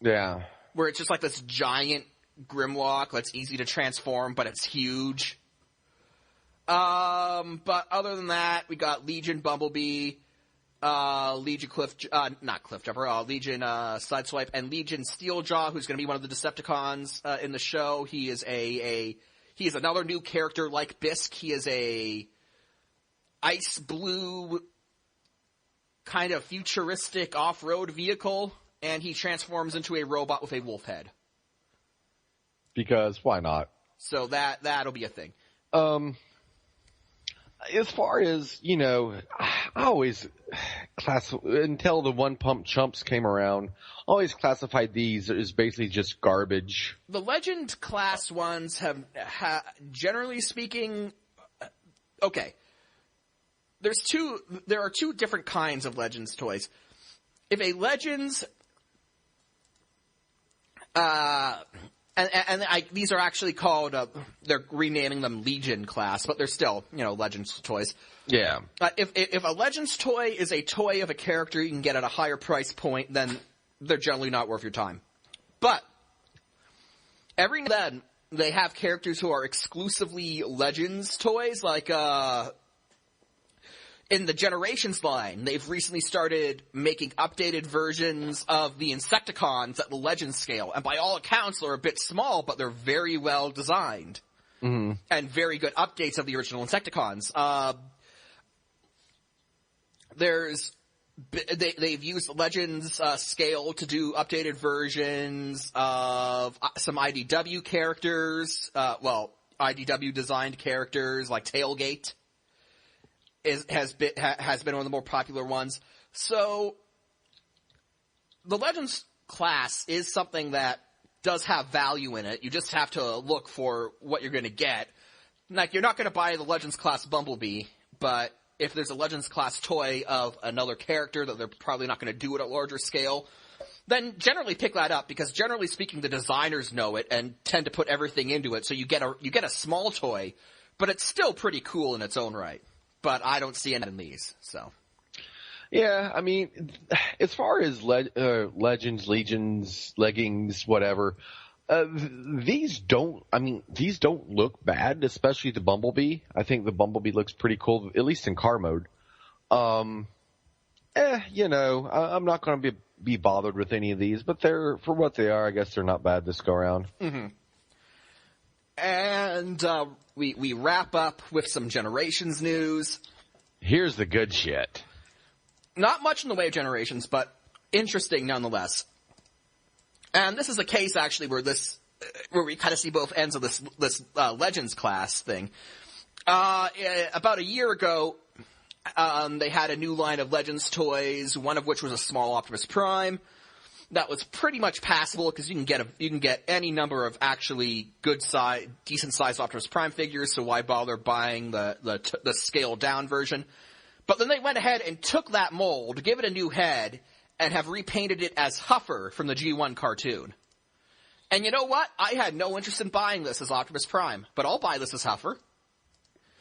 Yeah. Where it's just, like, this giant Grimlock that's easy to transform, but it's huge. But other than that, we got Legion Bumblebee, Legion Legion Sideswipe, and Legion Steeljaw, who's going to be one of the Decepticons in the show. He is he is another new character like Bisque. He is a ice blue kind of futuristic off-road vehicle, and he transforms into a robot with a wolf head. Because why not? So that'll be a thing. As far as, you know, I always until the One Pump Chumps came around, I always classified these as basically just garbage. The Legend class ones have generally speaking, okay. There are two different kinds of Legends toys. If a Legends, these are actually called, they're renaming them Legion class, but they're still, you know, Legends toys. Yeah. If a Legends toy is a toy of a character you can get at a higher price point, then they're generally not worth your time. But every now and then, they have characters who are exclusively Legends toys, like, in the Generations line, they've recently started making updated versions of the Insecticons at the Legends scale. And by all accounts, they're a bit small, but they're very well designed. Mm-hmm. And very good updates of the original Insecticons. They've used the Legends scale to do updated versions of some IDW characters. IDW designed characters like Tailgate. Has been one of the more popular ones. So the Legends class is something that does have value in it. You just have to look for what you're going to get. Like, you're not going to buy the Legends class Bumblebee, but if there's a Legends class toy of another character that they're probably not going to do at a larger scale, then generally pick that up, because generally speaking, the designers know it and tend to put everything into it. So you get a small toy, but it's still pretty cool in its own right. But I don't see it in these, so. Yeah, I mean, as far as Legends, Legions, leggings, whatever, these don't look bad, especially the Bumblebee. I think the Bumblebee looks pretty cool, at least in car mode. You know, I'm not going to be bothered with any of these, but for what they are, I guess they're not bad this go around. Mm-hmm. And we wrap up with some Generations news. Here's the good shit. Not much in the way of Generations, but interesting nonetheless. And this is a case actually where we kind of see both ends of this Legends class thing. About a year ago, they had a new line of Legends toys, one of which was a small Optimus Prime. That was pretty much passable, because you can get any number of actually decent sized Optimus Prime figures. So why bother buying the scaled down version? But then they went ahead and took that mold, give it a new head, and have repainted it as Huffer from the G1 cartoon. And you know what? I had no interest in buying this as Optimus Prime, but I'll buy this as Huffer.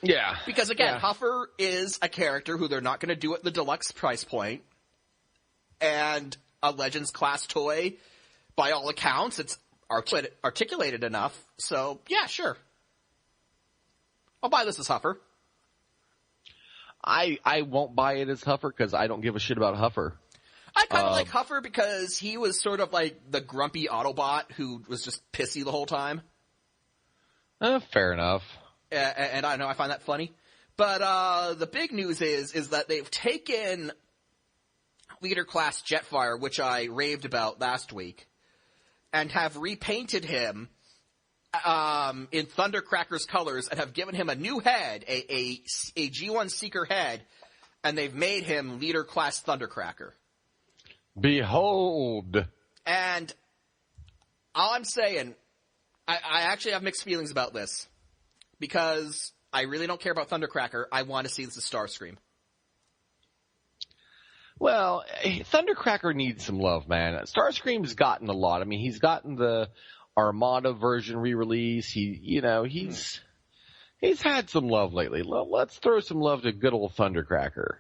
Yeah. Because again, Huffer is a character who they're not going to do at the deluxe price point, and a Legends class toy, by all accounts, it's articulated enough. So, yeah, sure. I'll buy this as Huffer. I won't buy it as Huffer because I don't give a shit about Huffer. I kind of like Huffer because he was sort of like the grumpy Autobot who was just pissy the whole time. Fair enough. And I know, I find that funny. But the big news is that they've taken Leader Class Jetfire, which I raved about last week, and have repainted him in Thundercracker's colors and have given him a new head, a G1 Seeker head, and they've made him Leader Class Thundercracker. Behold! And all I'm saying, I actually have mixed feelings about this, because I really don't care about Thundercracker. I want to see this as Starscream. Well, Thundercracker needs some love, man. Starscream's gotten a lot. I mean, he's gotten the Armada version re-release. He's had some love lately. Let's throw some love to good old Thundercracker.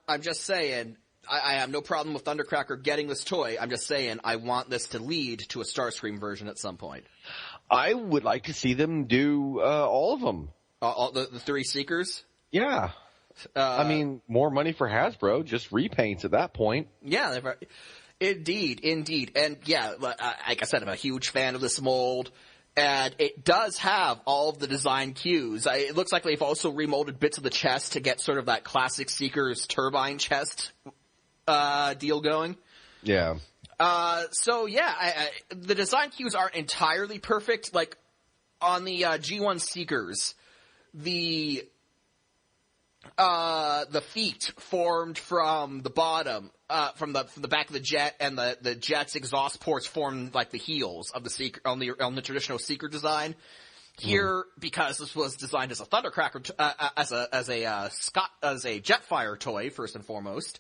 I'm just saying, I have no problem with Thundercracker getting this toy. I'm just saying, I want this to lead to a Starscream version at some point. I would like to see them do all of them. All the three Seekers? Yeah. I mean, more money for Hasbro, just repaints at that point. Yeah, indeed. And yeah, like I said, I'm a huge fan of this mold. And it does have all of the design cues. It looks like they've also remolded bits of the chest to get sort of that classic Seeker's turbine chest deal going. Yeah. So yeah, the design cues aren't entirely perfect. Like on the G1 Seekers, the feet formed from the bottom, from the back of the jet, and the jet's exhaust ports formed like the heels of the Seeker on the traditional Seeker design. Here, because this was designed as a Thundercracker, as a Jetfire toy first and foremost,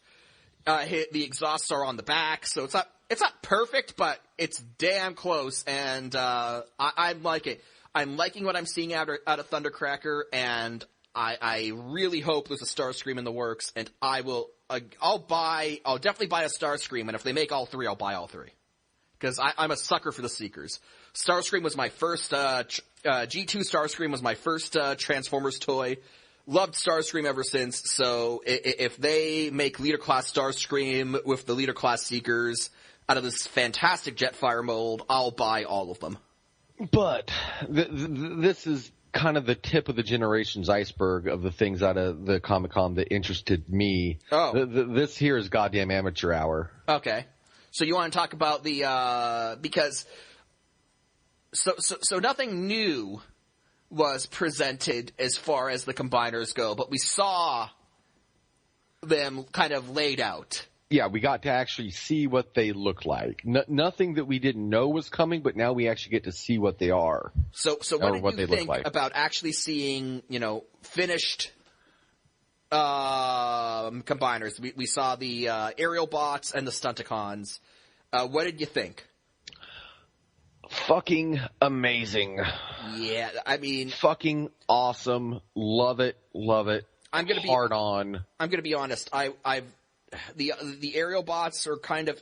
the exhausts are on the back, so it's not perfect, but it's damn close, and I like it. I'm liking what I'm seeing out of Thundercracker, and I really hope there's a Starscream in the works, and I'll definitely buy a Starscream, and if they make all three, I'll buy all three. Because I'm a sucker for the Seekers. Starscream was my first, G2 Starscream was my first Transformers toy. Loved Starscream ever since, so if they make Leader Class Starscream with the Leader Class Seekers out of this fantastic Jetfire mold, I'll buy all of them. But this is kind of the tip of the generation's iceberg of the things out of the Comic-Con that interested me. Oh. This here is goddamn amateur hour. Okay. So you want to talk about because nothing new was presented as far as the combiners go, but we saw them kind of laid out. Yeah, we got to actually see what they look like. Nothing that we didn't know was coming, but now we actually get to see what they are. So what did you think about actually seeing, finished combiners? We saw the aerial bots and the Stunticons. What did you think? Fucking amazing. Yeah, I mean, fucking awesome. Love it. I'm gonna be honest. The aerial bots are kind of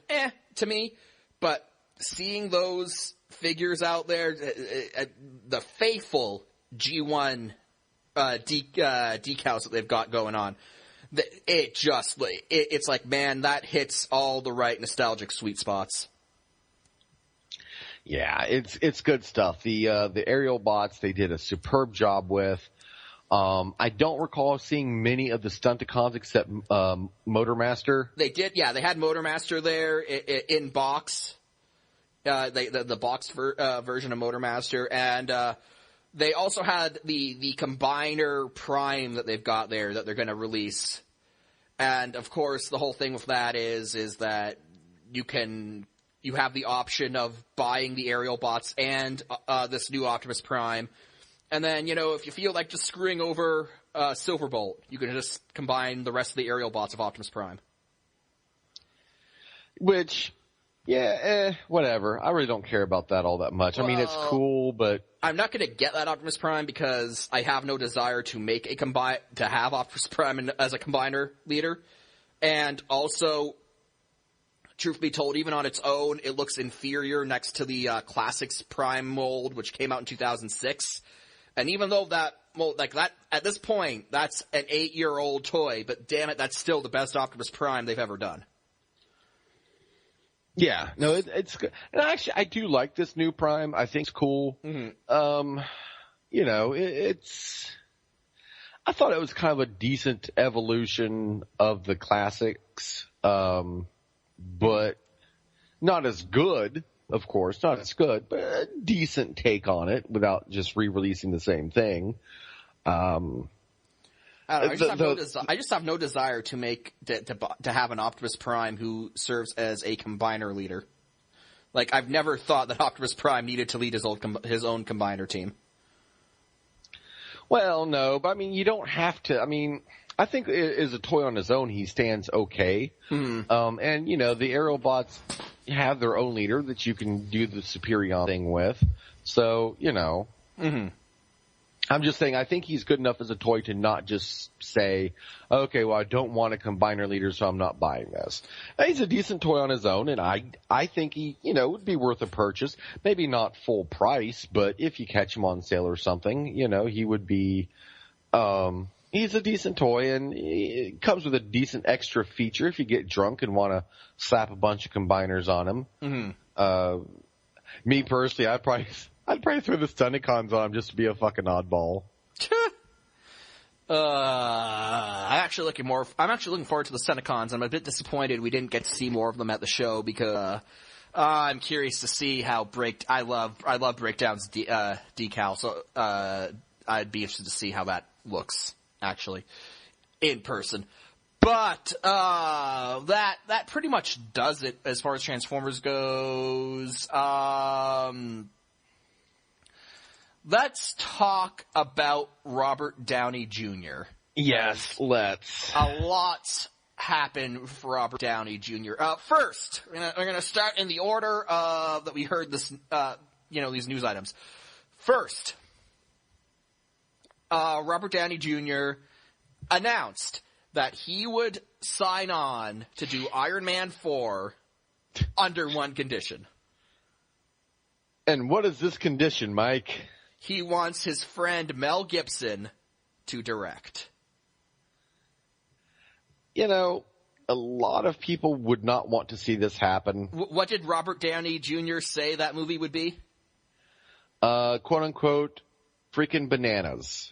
to me, but seeing those figures out there, the faithful G1 decals that they've got going on, it's like, man, that hits all the right nostalgic sweet spots. Yeah, it's good stuff. The aerial bots they did a superb job with. I don't recall seeing many of the Stunticons except Motormaster. They did, yeah. They had Motormaster there in box. The box version of Motormaster, and they also had the Combiner Prime that they've got there that they're going to release. And of course, the whole thing with that is that you have the option of buying the aerial bots and this new Optimus Prime. And then, if you feel like just screwing over Silverbolt, you can just combine the rest of the aerial bots of Optimus Prime. Which, whatever. I really don't care about that all that much. I mean, it's cool, but I'm not going to get that Optimus Prime because I have no desire to make to have Optimus Prime as a combiner leader. And also, truth be told, even on its own, it looks inferior next to the Classics Prime mold, which came out in 2006. And even though that mold, like that, at this point, that's an 8-year-old toy, but damn it, that's still the best Optimus Prime they've ever done. Yeah, no, it's good. And actually, I do like this new Prime. I think it's cool. Mm-hmm. I thought it was kind of a decent evolution of the classics. but not as good, of course, not as good, but a decent take on it without just re-releasing the same thing. I just have no desire to have an Optimus Prime who serves as a combiner leader. Like, I've never thought that Optimus Prime needed to lead his own combiner team. Well, no, but I mean, you don't have to. I mean, I think as a toy on his own, he stands okay. Mm-hmm. And, you know, the Aerobots have their own leader that you can do the Superion thing with. So, you know. Mm-hmm. I'm just saying, I think he's good enough as a toy to not just say, okay, well, I don't want a combiner leader, so I'm not buying this. He's a decent toy on his own, and I think he, you know, would be worth a purchase. Maybe not full price, but if you catch him on sale or something, you know, he would be, he's a decent toy, and it comes with a decent extra feature if you get drunk and want to slap a bunch of combiners on him. Mm-hmm. Me personally, I'd probably throw the Decepticons on him just to be a fucking oddball. I'm actually looking forward to the Decepticons. I'm a bit disappointed we didn't get to see more of them at the show because I'm curious to see how I love Breakdown's decal. So I'd be interested to see how that looks actually in person. But that pretty much does it as far as Transformers goes. Let's talk about Robert Downey Jr. Yes, let's. A lot's happened for Robert Downey Jr. First, we're gonna start in the order that we heard this, these news items. First, Robert Downey Jr. announced that he would sign on to do Iron Man 4 under one condition. And what is this condition, Mike? He wants his friend Mel Gibson to direct. You know, a lot of people would not want to see this happen. What did Robert Downey Jr. say that movie would be? Quote unquote, freaking bananas.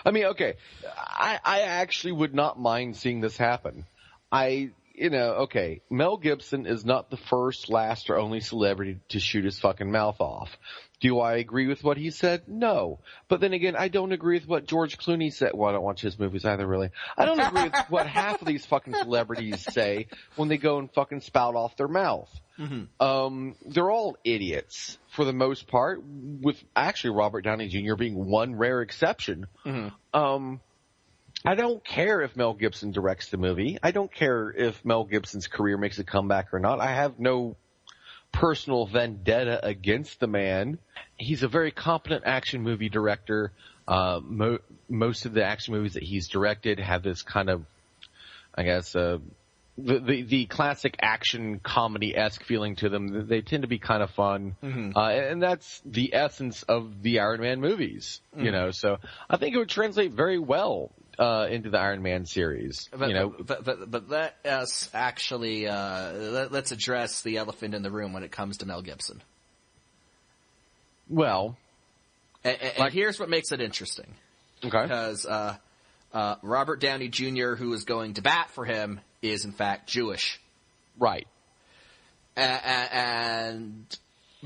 I mean, okay, I actually would not mind seeing this happen. Mel Gibson is not the first, last, or only celebrity to shoot his fucking mouth off. Do I agree with what he said? No. But then again, I don't agree with what George Clooney said. Well, I don't watch his movies either, really. I don't agree with what half of these fucking celebrities say when they go and fucking spout off their mouth. Mm-hmm. They're all idiots, for the most part, with actually Robert Downey Jr. being one rare exception. Mm-hmm. I don't care if Mel Gibson directs the movie. I don't care if Mel Gibson's career makes a comeback or not. I have no personal vendetta against the man. He's a very competent action movie director. Most of the action movies that he's directed have this kind of, I guess, the classic action comedy-esque feeling to them. They tend to be kind of fun. Mm-hmm. And that's the essence of the Iron Man movies, you know. So I think it would translate very well into the Iron Man series. But let us actually let's address the elephant in the room when it comes to Mel Gibson. Well, and here's what makes it interesting. Okay. Because Robert Downey Jr., who is going to bat for him, is in fact Jewish. Right. And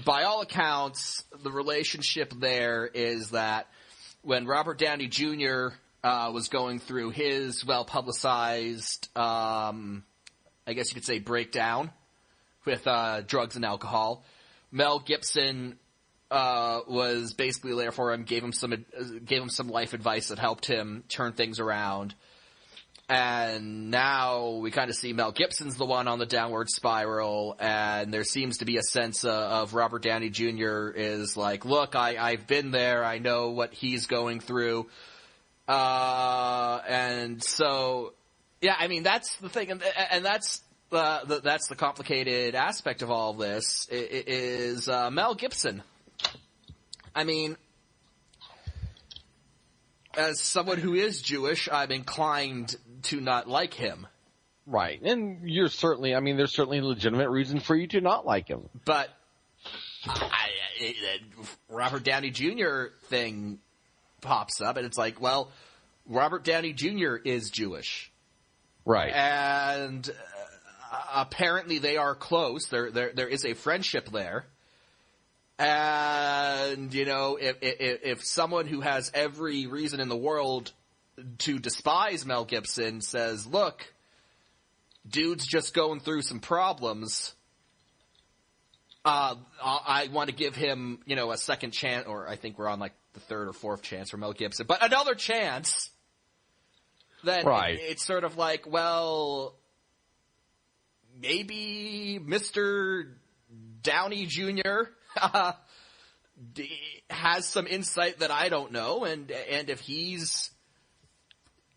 by all accounts, the relationship there is that when Robert Downey Jr. Was going through his well-publicized, I guess you could say, breakdown with drugs and alcohol, Mel Gibson was basically there for him, gave him some life advice that helped him turn things around. And now we kind of see Mel Gibson's the one on the downward spiral, and there seems to be a sense of Robert Downey Jr. is like, look, I've been there, I know what he's going through. And so, yeah, I mean, that's the thing, and that's the complicated aspect of all of this, is Mel Gibson. I mean, as someone who is Jewish, I'm inclined to not like him. Right, and there's certainly a legitimate reason for you to not like him. But Robert Downey Jr. thing pops up, and it's like, well, Robert Downey Jr. is Jewish. Right. And apparently they are close. There is a friendship there. And, you know, if someone who has every reason in the world to despise Mel Gibson says, look, dude's just going through some problems, I want to give him, you know, a second chance, or I think we're on like the third or fourth chance for Mel Gibson, but another chance, then right. It's sort of like, well, maybe Mr. Downey Jr. Has some insight that I don't know, and if he's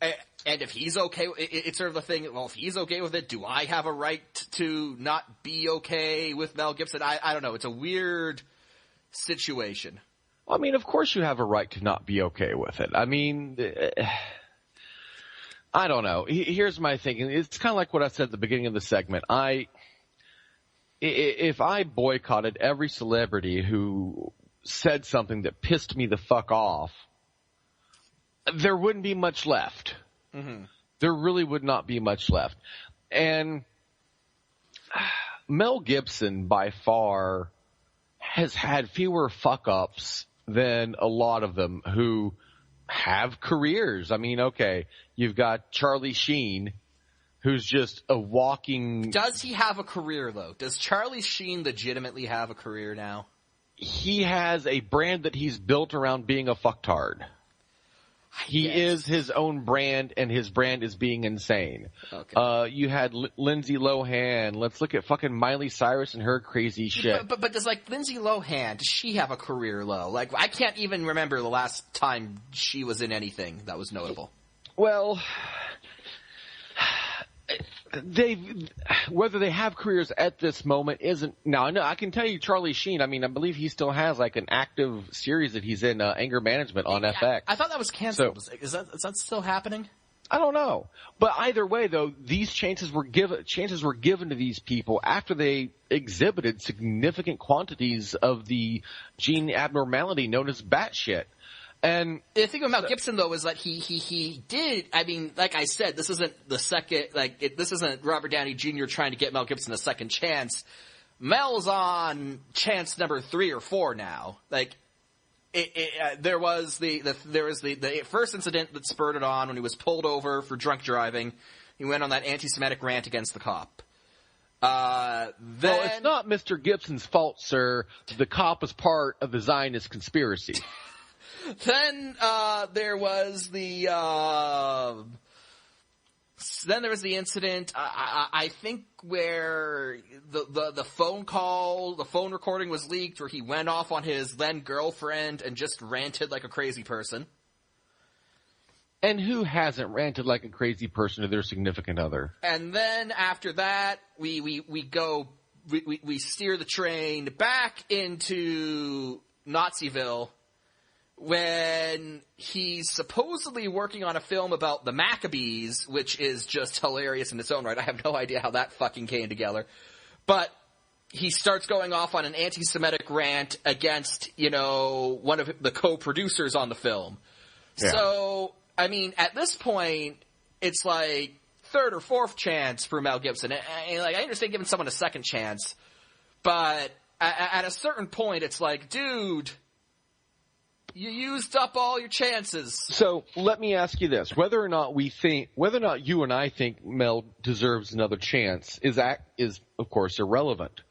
okay, it's sort of the thing. Well, if he's okay with it, do I have a right to not be okay with Mel Gibson? I don't know. It's a weird situation. I mean, of course you have a right to not be okay with it. I mean, I don't know. Here's my thinking. It's kind of like what I said at the beginning of the segment. If I boycotted every celebrity who said something that pissed me the fuck off, there wouldn't be much left. Mm-hmm. There really would not be much left. And Mel Gibson, by far, has had fewer fuck-ups than a lot of them who have careers. I mean, okay, you've got Charlie Sheen, who's just a walking... Does he have a career, though? Does Charlie Sheen legitimately have a career now? He has a brand that he's built around being a fucktard. He is his own brand, and his brand is being insane. Okay. You had Lindsay Lohan. Let's look at fucking Miley Cyrus and her crazy shit. But does, like, Lindsay Lohan, does she have a career, though? Like, I can't even remember the last time she was in anything that was notable. Well... whether they have careers at this moment isn't now. I can tell you, Charlie Sheen. I mean, I believe he still has like an active series that he's in, Anger Management on FX. I thought that was canceled. So, is that still happening? I don't know, but either way, though, these chances were given to these people after they exhibited significant quantities of the gene abnormality known as batshit. And the thing about Gibson, though, is that he did, I mean, like I said, this isn't the second, this isn't Robert Downey Jr. trying to get Mel Gibson a second chance. Mel's on chance number 3 or 4 now. Like, there was the first incident that spurred it on when he was pulled over for drunk driving. He went on that anti-Semitic rant against the cop. Well, it's not Mr. Gibson's fault, sir. The cop is part of the Zionist conspiracy. Then there was the incident. I think where the phone recording was leaked, where he went off on his then girlfriend and just ranted like a crazy person. And who hasn't ranted like a crazy person to their significant other? And then after that, we steer the train back into Naziville, when he's supposedly working on a film about the Maccabees, which is just hilarious in its own right. I have no idea how that fucking came together. But he starts going off on an anti-Semitic rant against, you know, one of the co-producers on the film. Yeah. So, I mean, at this point, it's like third or fourth chance for Mel Gibson. And like, I understand giving someone a second chance, but at a certain point, it's like, dude... You used up all your chances. So let me ask you this: whether or not you and I think Mel deserves another chance is of course irrelevant.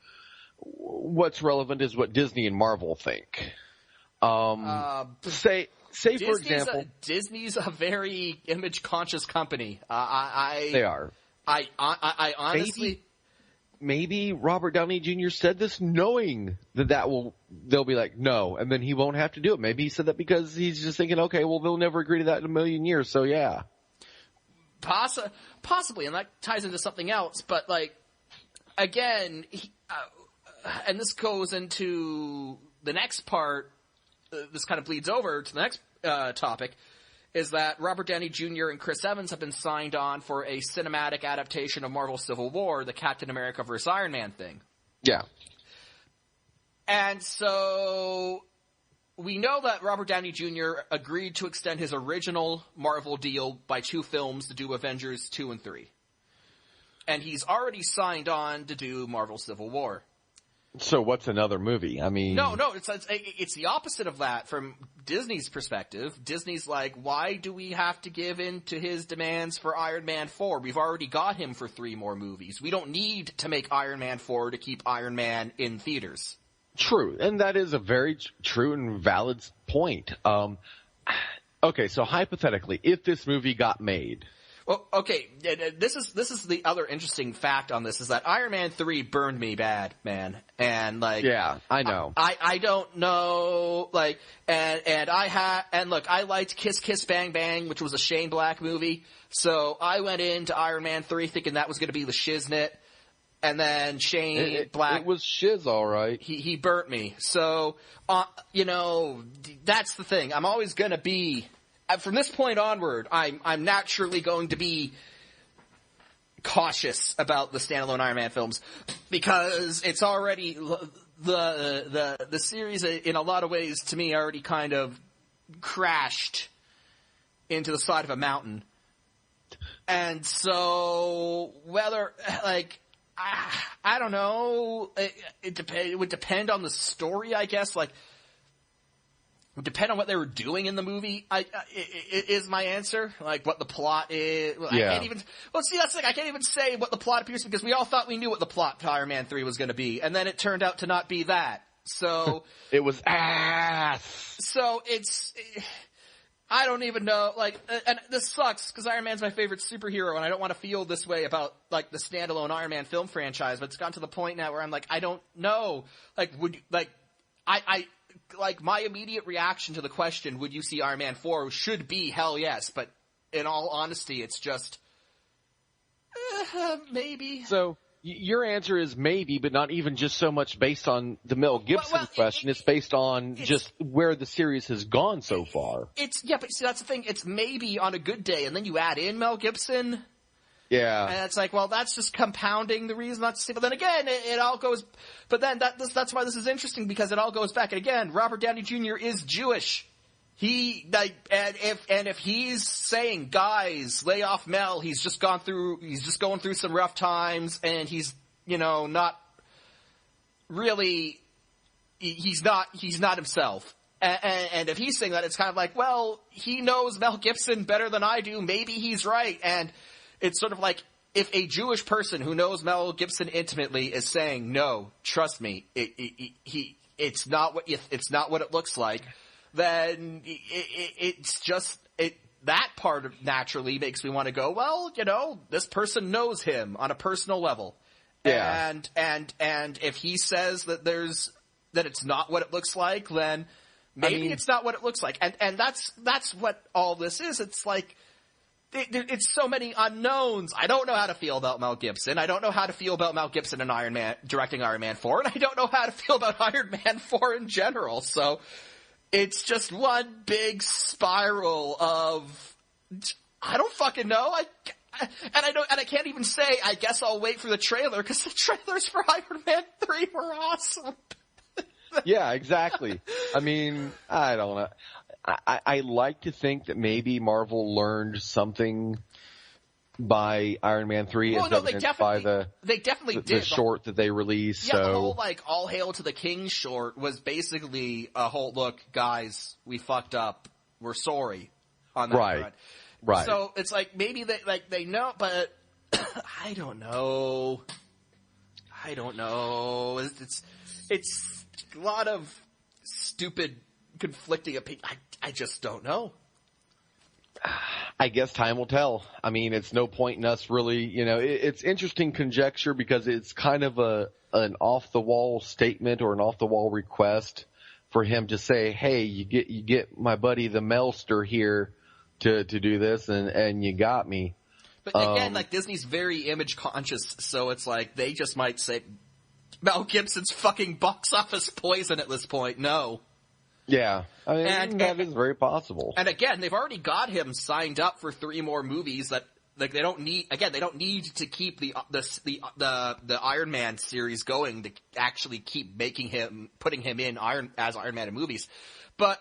What's relevant is what Disney and Marvel think. Say for example, Disney's a very image conscious company. They are. I honestly. Maybe Robert Downey Jr. said this knowing they'll be like, no, and then he won't have to do it. Maybe he said that because he's just thinking, okay, well, they'll never agree to that in a million years, so yeah. Possibly, and that ties into something else, but, like, again, and this goes into the next part, this kind of bleeds over to the next topic, is that Robert Downey Jr. and Chris Evans have been signed on for a cinematic adaptation of Marvel Civil War, the Captain America vs. Iron Man thing. Yeah. And so we know that Robert Downey Jr. agreed to extend his original Marvel deal by 2 films to do Avengers 2 and 3. and he's already signed on to do Marvel Civil War. So what's another movie? I mean... No, it's the opposite of that from Disney's perspective. Disney's like, why do we have to give in to his demands for Iron Man 4? We've already got him for 3 more movies. We don't need to make Iron Man 4 to keep Iron Man in theaters. True, and that is a very true and valid point. Okay, so hypothetically, if this movie got made... Well, okay, this is the other interesting fact on this, is that Iron Man 3 burned me bad, man. And, like... Yeah, I know. I don't know, like, and look, I liked Kiss Kiss Bang Bang, which was a Shane Black movie, so I went into Iron Man 3 thinking that was gonna be the shiznit, and then Shane Black... It was shiz, alright. He burnt me. So, you know, that's the thing. I'm always gonna be... From this point onward, I'm naturally going to be cautious about the standalone Iron Man films because it's already the series in a lot of ways to me already kind of crashed into the side of a mountain, and so whether like I don't know, it would depend on the story, I guess. Like. Would depend on what they were doing in the movie, is my answer. Like, what the plot is. Yeah. I can't even, well, see, that's like, I can't even say what the plot appears to be, because we all thought we knew what the plot to Iron Man 3 was gonna be, and then it turned out to not be that. So. It was ass! So, I don't even know, like, and this sucks, because Iron Man's my favorite superhero, and I don't want to feel this way about, like, the standalone Iron Man film franchise, but it's gotten to the point now where I'm like, I don't know. Like, like, my immediate reaction to the question, would you see Iron Man 4, should be hell yes, but in all honesty, it's just, maybe. So, your answer is maybe, but not even just so much based on the Mel Gibson question. It's based on just where the series has gone so far. Yeah, but see, that's the thing. It's maybe on a good day, and then you add in Mel Gibson. Yeah. And it's like, well, that's just compounding the reason not to see. But then again, it all goes, but then that's why this is interesting, because it all goes back. And again, Robert Downey Jr. is Jewish. And if he's saying, guys, lay off Mel, he's just going through some rough times, and he's, you know, not really, he's not himself. And if he's saying that, it's kind of like, well, he knows Mel Gibson better than I do. Maybe he's right. And it's sort of like, if a Jewish person who knows Mel Gibson intimately is saying, no, trust me, it's not what it looks like, then it's just, that part of naturally makes me want to go, well, you know, this person knows him on a personal level. Yeah. And if he says that it's not what it looks like, then maybe it's not what it looks like. And that's what all this is. It's like, it's so many unknowns. I don't know how to feel about Mel Gibson. I don't know how to feel about Mel Gibson and Iron Man, directing Iron Man 4, and I don't know how to feel about Iron Man 4 in general. So it's just one big spiral of, I don't fucking know. I can't even say, I guess I'll wait for the trailer, because the trailers for Iron Man 3 were awesome. Yeah, exactly. I mean, I don't know. I like to think that maybe Marvel learned something by Iron Man 3 as evidenced by the short that they released. Yeah, the whole, like, All Hail to the King short was basically a whole, look, guys, we fucked up. We're sorry on that front. Right. So it's like, maybe they know, but I don't know. It's a lot of stupid, conflicting opinions. I just don't know. I guess time will tell. I mean, it's no point in us really, you know, it's interesting conjecture because it's kind of an off-the-wall statement or an off-the-wall request for him to say, hey, you get my buddy the Melster here to do this, and you got me. But again, like, Disney's very image conscious, so it's like they just might say, Mel Gibson's fucking box office poison at this point. No. Yeah, I mean, that is very possible. And again, they've already got him signed up for 3 more movies that, like, they don't need to keep the Iron Man series going to actually keep putting him in Iron Man in movies. But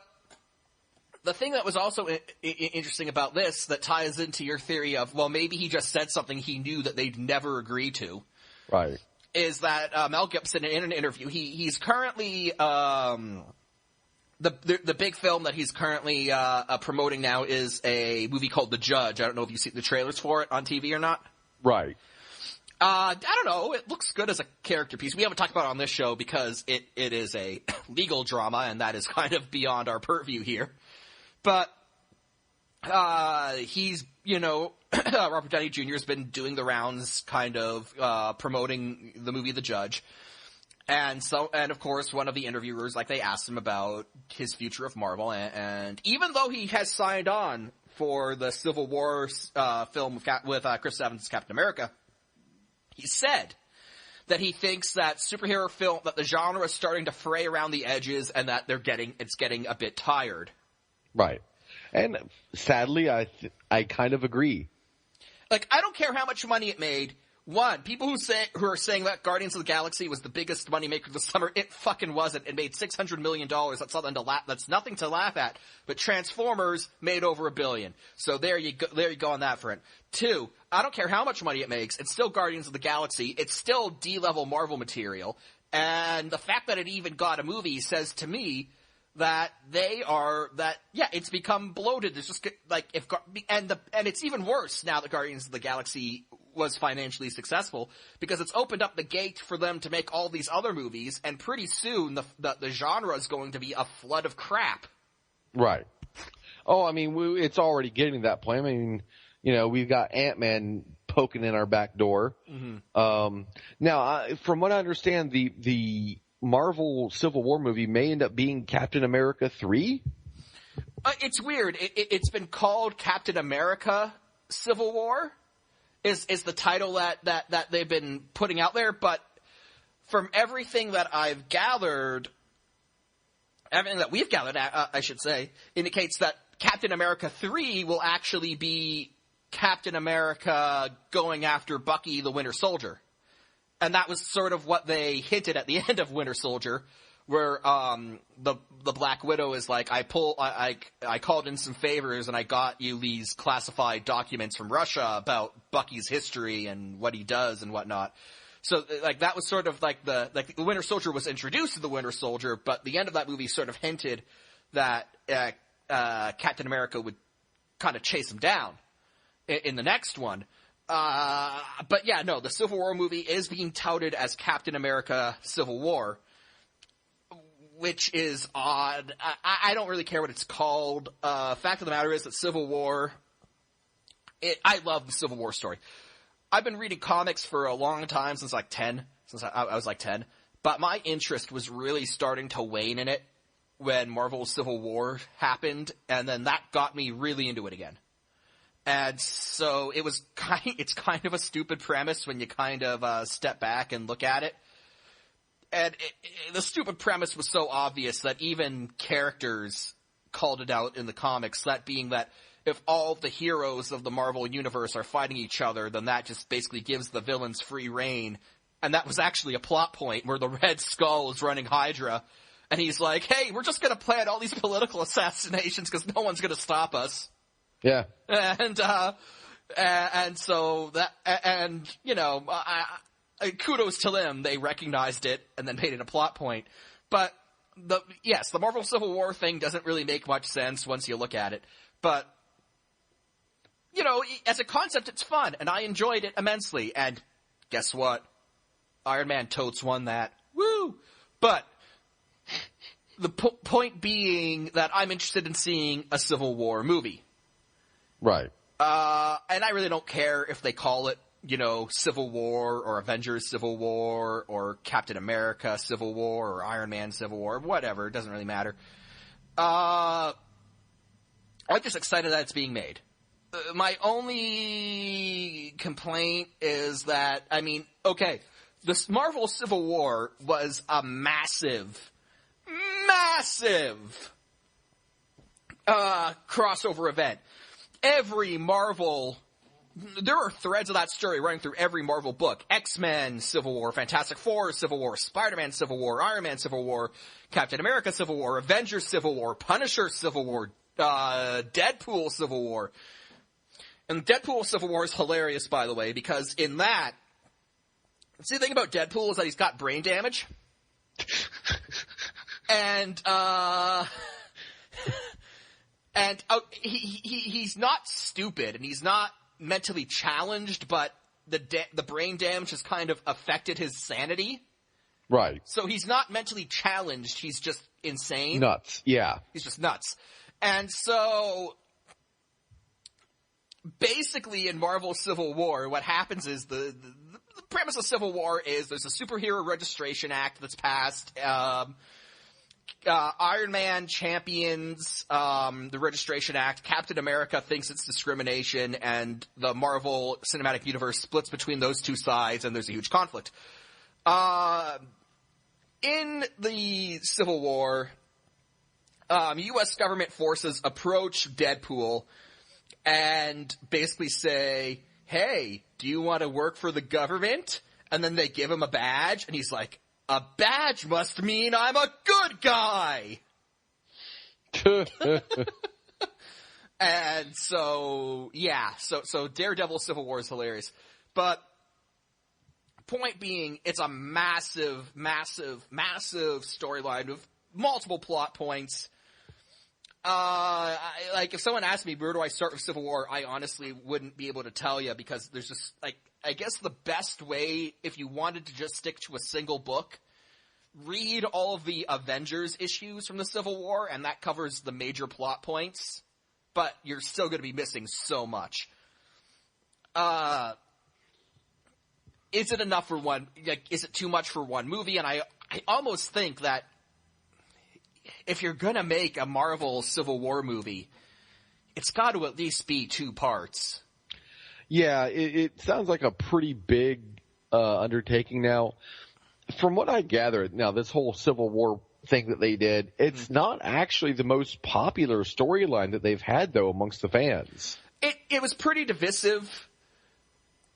the thing that was also interesting about this that ties into your theory of, well, maybe he just said something he knew that they'd never agree to. Right. Is that Mel Gibson, in an interview, he's currently the big film that he's currently promoting now is a movie called The Judge. I don't know if you've seen the trailers for it on TV or not. Right. I don't know. It looks good as a character piece. We haven't talked about it on this show because it is a legal drama, and that is kind of beyond our purview here. But he's, Robert Downey Jr. has been doing the rounds, kind of promoting the movie The Judge. And of course, one of the interviewers, they asked him about his future of Marvel, and even though he has signed on for the Civil War film with Chris Evans' Captain America, he said that he thinks that superhero film, that the genre is starting to fray around the edges, and that it's getting a bit tired. Right. And sadly, I kind of agree. I don't care how much money it made. One, people who are saying that Guardians of the Galaxy was the biggest moneymaker this summer, it fucking wasn't. It made $600 million. That's nothing to laugh at. But Transformers made over $1 billion. So there you go on that front. Two, I don't care how much money it makes. It's still Guardians of the Galaxy. It's still D-level Marvel material. And the fact that it even got a movie says to me that it's become bloated. There's just and it's even worse now that Guardians of the Galaxy was financially successful, because it's opened up the gate for them to make all these other movies, and pretty soon the genre is going to be a flood of crap. Right. Oh, I mean, it's already getting to that point. I mean, we've got Ant-Man poking in our back door. Mm-hmm. Now, from what I understand, the Marvel Civil War movie may end up being Captain America 3? It's weird. It's been called Captain America Civil War is the title that they've been putting out there, but from everything that I've gathered, everything that we've gathered, I should say, indicates that Captain America 3 will actually be Captain America going after Bucky the Winter Soldier. And that was sort of what they hinted at the end of Winter Soldier, where the Black Widow is like, I called in some favors and I got you these classified documents from Russia about Bucky's history and what he does and whatnot. So that was sort of the Winter Soldier was introduced to the Winter Soldier, but the end of that movie sort of hinted that Captain America would kind of chase him down in the next one. But yeah, no, the Civil War movie is being touted as Captain America Civil War, which is odd. I don't really care what it's called. Fact of the matter is that Civil War, I love the Civil War story. I've been reading comics for a long time, since I was 10, but my interest was really starting to wane in it when Marvel's Civil War happened, and then that got me really into it again. And so it's kind of a stupid premise when you kind of step back and look at it. And the stupid premise was so obvious that even characters called it out in the comics, that being that if all the heroes of the Marvel Universe are fighting each other, then that just basically gives the villains free reign. And that was actually a plot point where the Red Skull is running Hydra, and he's like, hey, we're just going to plan all these political assassinations because no one's going to stop us. Yeah. And so kudos to them. They recognized it and then made it a plot point. But the Marvel Civil War thing doesn't really make much sense once you look at it. But, as a concept, it's fun, and I enjoyed it immensely. And guess what? Iron Man totes won that. Woo! But the point being that I'm interested in seeing a Civil War movie. Right. And I really don't care if they call it, Civil War or Avengers Civil War or Captain America Civil War or Iron Man Civil War, whatever. It doesn't really matter. I'm just excited that it's being made. My only complaint is that, this Marvel Civil War was a massive crossover event. Every Marvel, there are threads of that story running through every Marvel book. X-Men Civil War, Fantastic Four Civil War, Spider-Man Civil War, Iron Man Civil War, Captain America Civil War, Avengers Civil War, Punisher Civil War, Deadpool Civil War. And Deadpool Civil War is hilarious, by the way, because in that, see, the thing about Deadpool is that he's got brain damage. And he's not stupid, and he's not mentally challenged, but the brain damage has kind of affected his sanity. Right. So he's not mentally challenged, he's just insane. Nuts, yeah. He's just nuts. And so, basically in Marvel Civil War, what happens is the premise of Civil War is there's a Superhero Registration Act that's passed. Iron Man champions the Registration Act. Captain America thinks it's discrimination, and the Marvel Cinematic Universe splits between those two sides, and there's a huge conflict. In the Civil War, U.S. government forces approach Deadpool and basically say, hey, do you want to work for the government? And then they give him a badge, and he's like, a badge must mean I'm a good guy! And so, yeah, so Daredevil Civil War is hilarious. But, point being, it's a massive, massive, massive storyline with multiple plot points. If someone asked me, where do I start with Civil War, I honestly wouldn't be able to tell you, because there's just, I guess the best way, if you wanted to just stick to a single book, read all of the Avengers issues from the Civil War, and that covers the major plot points, but you're still going to be missing so much. Is it enough for one, is it too much for one movie? And I almost think that if you're going to make a Marvel Civil War movie, it's got to at least be 2 parts. Yeah, it sounds like a pretty big undertaking now. From what I gather, now this whole Civil War thing that they did, it's not actually the most popular storyline that they've had, though, amongst the fans. It was pretty divisive.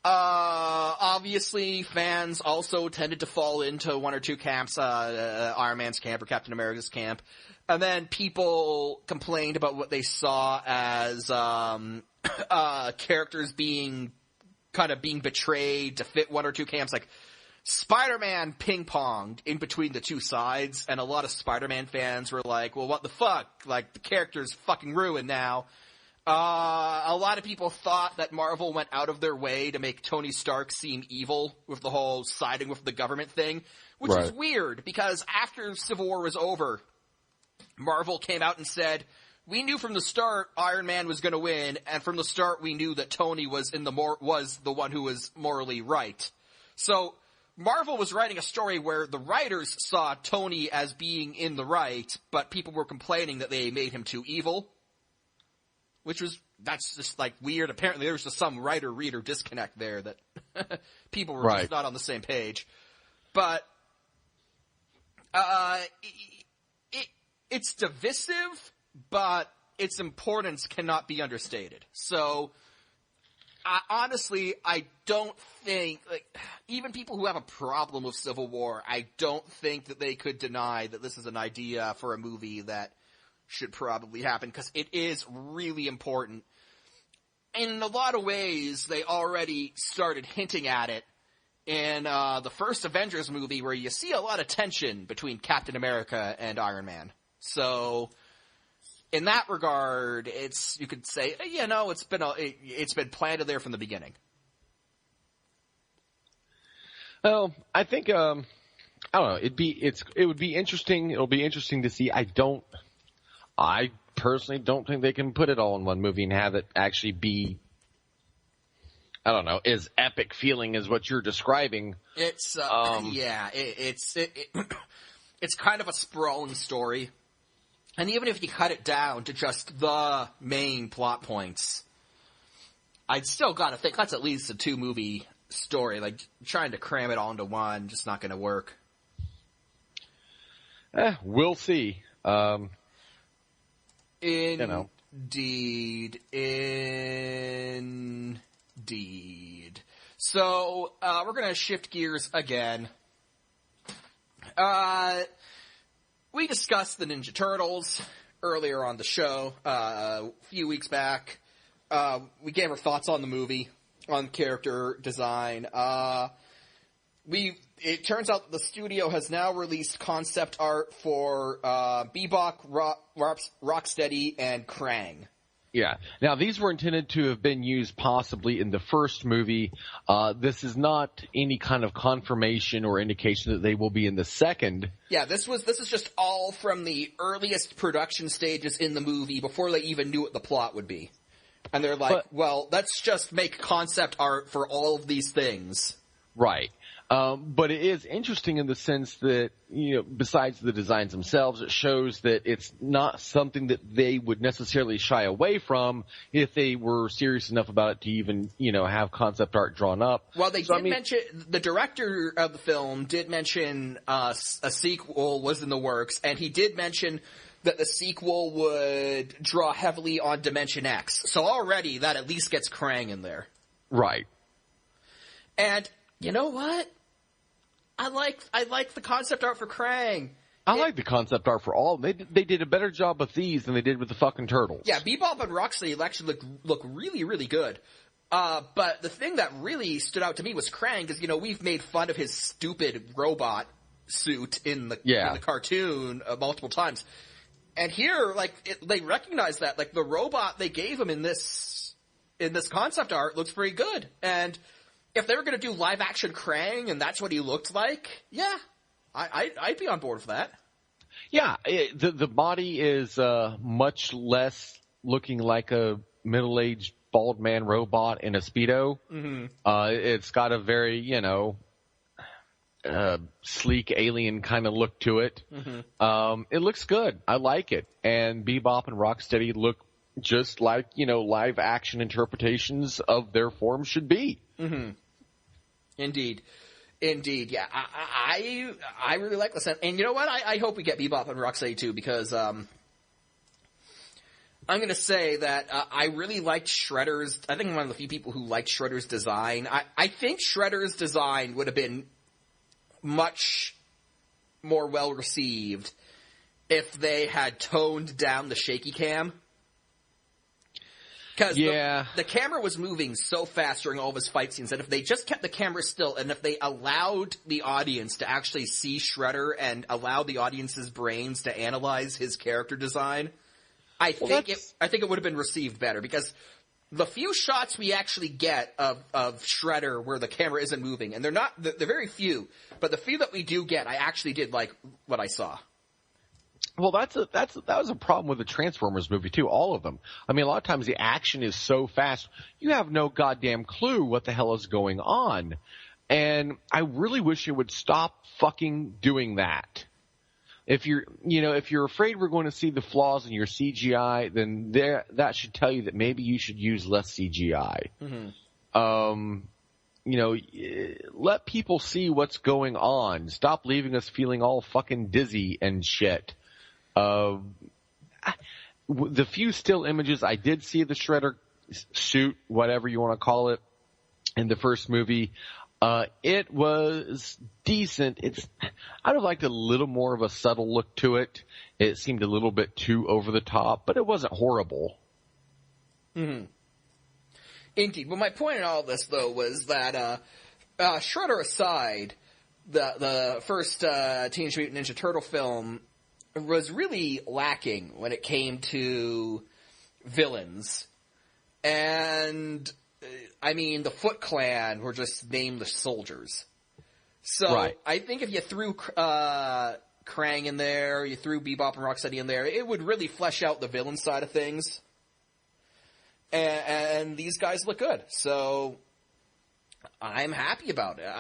Obviously, fans also tended to fall into one or two camps, Iron Man's camp or Captain America's camp. And then people complained about what they saw as characters being betrayed to fit one or two camps. Like, Spider-Man ping-ponged in between the two sides, and a lot of Spider-Man fans were like, well, what the fuck? Like, the character's fucking ruined now. A lot of people thought that Marvel went out of their way to make Tony Stark seem evil with the whole siding with the government thing, which is weird, because after Civil War was over, Marvel came out and said, we knew from the start Iron Man was going to win, and from the start we knew that Tony was the one who was morally right. So Marvel was writing a story where the writers saw Tony as being in the right, but people were complaining that they made him too evil. That's just like weird. Apparently there was just some writer-reader disconnect there that people were just not on the same page. But, it's divisive, but its importance cannot be understated. So, honestly, I don't think, even people who have a problem with Civil War, I don't think that they could deny that this is an idea for a movie that should probably happen, because it is really important. And in a lot of ways, they already started hinting at it in the first Avengers movie, where you see a lot of tension between Captain America and Iron Man. So, in that regard, you could say, it's been planted there from the beginning. Well, I think, I don't know, it would be interesting. It'll be interesting to see. I personally don't think they can put it all in one movie and have it actually be, I don't know, as epic feeling as what you're describing. It's, it's kind of a sprawling story. And even if you cut it down to just the main plot points, I'd still gotta think that's at least a 2-movie story. Like, trying to cram it all into one, just not gonna work. We'll see. Indeed. So, we're gonna shift gears again. We discussed the Ninja Turtles, earlier on the show, a few weeks back. We gave our thoughts on the movie, on character design. It turns out the studio has now released concept art for Bebop, Rocksteady, and Krang. Yeah. Now, these were intended to have been used possibly in the first movie. This is not any kind of confirmation or indication that they will be in the second. Yeah, this is just all from the earliest production stages in the movie before they even knew what the plot would be. And they're like, well, let's just make concept art for all of these things. Right. But it is interesting in the sense that, besides the designs themselves, it shows that it's not something that they would necessarily shy away from if they were serious enough about it to even, have concept art drawn up. Well, they did mention, the director of the film did mention a sequel was in the works, and he did mention that the sequel would draw heavily on Dimension X. So already that at least gets Krang in there. Right. And you know what? I like the concept art for Krang. I like the concept art for all. They did a better job with these than they did with the fucking Turtles. Yeah, Bebop and Rocksteady actually look really, really good. But the thing that really stood out to me was Krang, because, we've made fun of his stupid robot suit in the cartoon multiple times. And here, they recognize that. Like, the robot they gave him in this concept art looks very good. And if they were going to do live-action Krang and that's what he looked like, yeah, I'd be on board for that. Yeah, the body is much less looking like a middle-aged bald man robot in a Speedo. Mm-hmm. It's got a very, sleek alien kind of look to it. Mm-hmm. It looks good. I like it. And Bebop and Rocksteady look just like, live-action interpretations of their form should be. Mm-hmm. Indeed. Yeah. I really like this. And you know what? I hope we get Bebop and Rocksteady too, because I'm going to say that I really liked Shredder's. I think I'm one of the few people who liked Shredder's design. I think Shredder's design would have been much more well received if they had toned down the shaky cam. Because the camera was moving so fast during all of his fight scenes that if they just kept the camera still and if they allowed the audience to actually see Shredder and allow the audience's brains to analyze his character design, I think it would have been received better. Because the few shots we actually get of Shredder where the camera isn't moving, and they're very few, but the few that we do get, I actually did like what I saw. Well, that was a problem with the Transformers movie too. All of them. I mean, a lot of times the action is so fast, you have no goddamn clue what the hell is going on. And I really wish it would stop fucking doing that. If you're afraid we're going to see the flaws in your CGI, then that should tell you that maybe you should use less CGI. Mm-hmm. Let people see what's going on. Stop leaving us feeling all fucking dizzy and shit. The few still images I did see of the Shredder suit, whatever you want to call it, in the first movie, it was decent. I'd have liked a little more of a subtle look to it. It seemed a little bit too over the top, but it wasn't horrible. Mm-hmm. Indeed. Well, my point in all this, though, was that Shredder aside, the first Teenage Mutant Ninja Turtle film was really lacking when it came to villains. And, the Foot Clan were just nameless soldiers. So, right. I think if you threw Krang in there, you threw Bebop and Rocksteady in there, it would really flesh out the villain side of things. And these guys look good. So, I'm happy about it.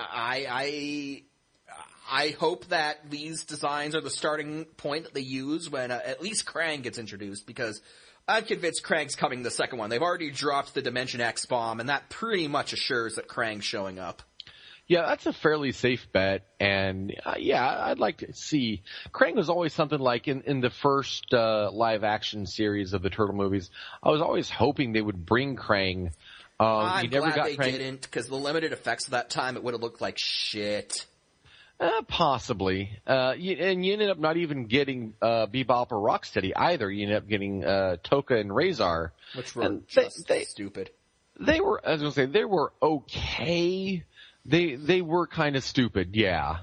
I hope that these designs are the starting point that they use when at least Krang gets introduced, because I'm convinced Krang's coming the second one. They've already dropped the Dimension X bomb, and that pretty much assures that Krang's showing up. Yeah, that's a fairly safe bet, and I'd like to see. Krang was always something like in the first live-action series of the Turtle movies, I was always hoping they would bring Krang. I'm glad they didn't, because the limited effects of that time, it would have looked like shit. Possibly. You ended up not even getting Bebop or Rocksteady either. You ended up getting Toka and Razor. Which were just stupid. They were, I was going to say, they were okay. They were kind of stupid, yeah.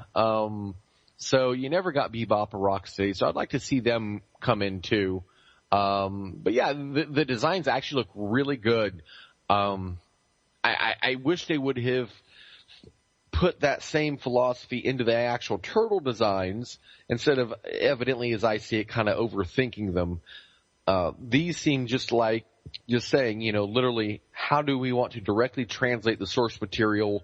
So you never got Bebop or Rocksteady, so I'd like to see them come in too. But yeah, the designs actually look really good. I wish they would have put that same philosophy into the actual turtle designs instead of, evidently as I see it, kind of overthinking them. These seem just like just saying, literally, how do we want to directly translate the source material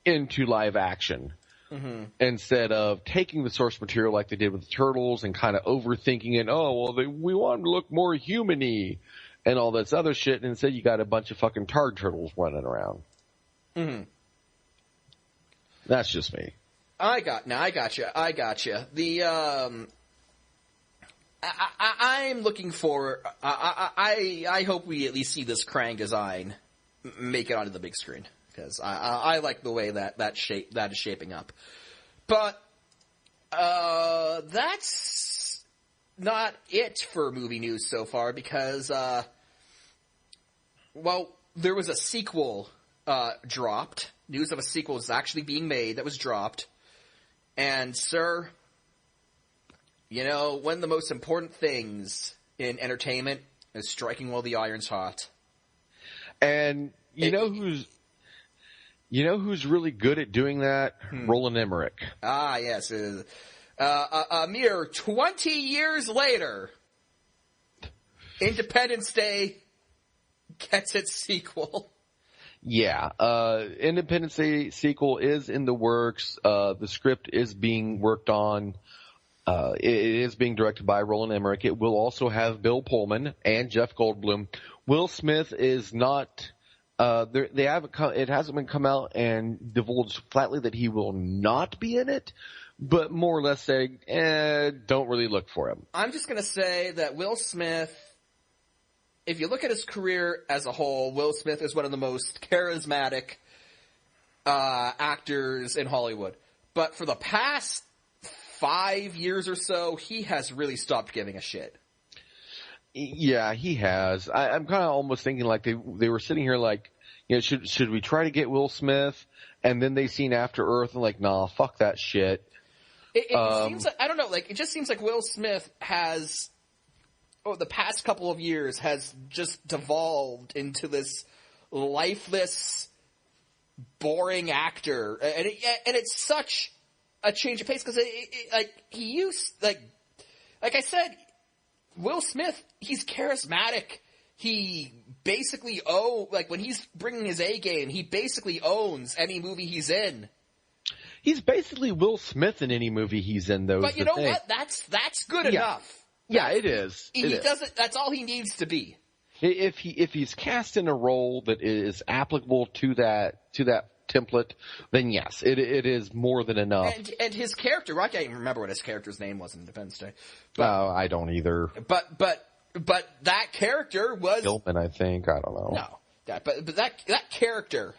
into live action? Mm-hmm. Instead of taking the source material like they did with the turtles and kind of overthinking it. Oh, well, we want them to look more human-y and all this other shit. And instead you got a bunch of fucking tard turtles running around. Mm-hmm. That's just me. I got you. I'm looking for, I hope we at least see this Krang design make it onto the big screen. Because I like the way that is shaping up. But that's not it for movie news so far because, there was a sequel dropped. News of a sequel is actually being made that was dropped. And, sir, one of the most important things in entertainment is striking while the iron's hot. And you know who's really good at doing that? Roland Emmerich. Ah, yes. A mere 20 years later, Independence Day gets its sequel. Yeah. Independence Day sequel is in the works. The script is being worked on. It is being directed by Roland Emmerich. It will also have Bill Pullman and Jeff Goldblum. Will Smith is not... it hasn't been come out and divulged flatly that he will not be in it, but more or less saying, don't really look for him. I'm just going to say that Will Smith, if you look at his career as a whole, Will Smith is one of the most charismatic actors in Hollywood. But for the past 5 years or so, he has really stopped giving a shit. Yeah, he has. I'm kind of almost thinking like they were sitting here like, should we try to get Will Smith? And then they seen After Earth and like, nah, fuck that shit. It seems like, I don't know, like, it just seems like Will Smith has, the past couple of years has just devolved into this lifeless, boring actor. And it's such a change of pace because like I said, Will Smith, he's charismatic. He basically when he's bringing his A game, he basically owns any movie he's in. He's basically Will Smith in any movie he's in, though. But you know what? That's good enough. Yeah, it is. He doesn't. That's all he needs to be. If he's cast in a role that is applicable to that template, then yes, it is more than enough. And his character, I can't even remember what his character's name was in Independence Day. I don't either. But that character was Gilman, I think. I don't know. No, but that character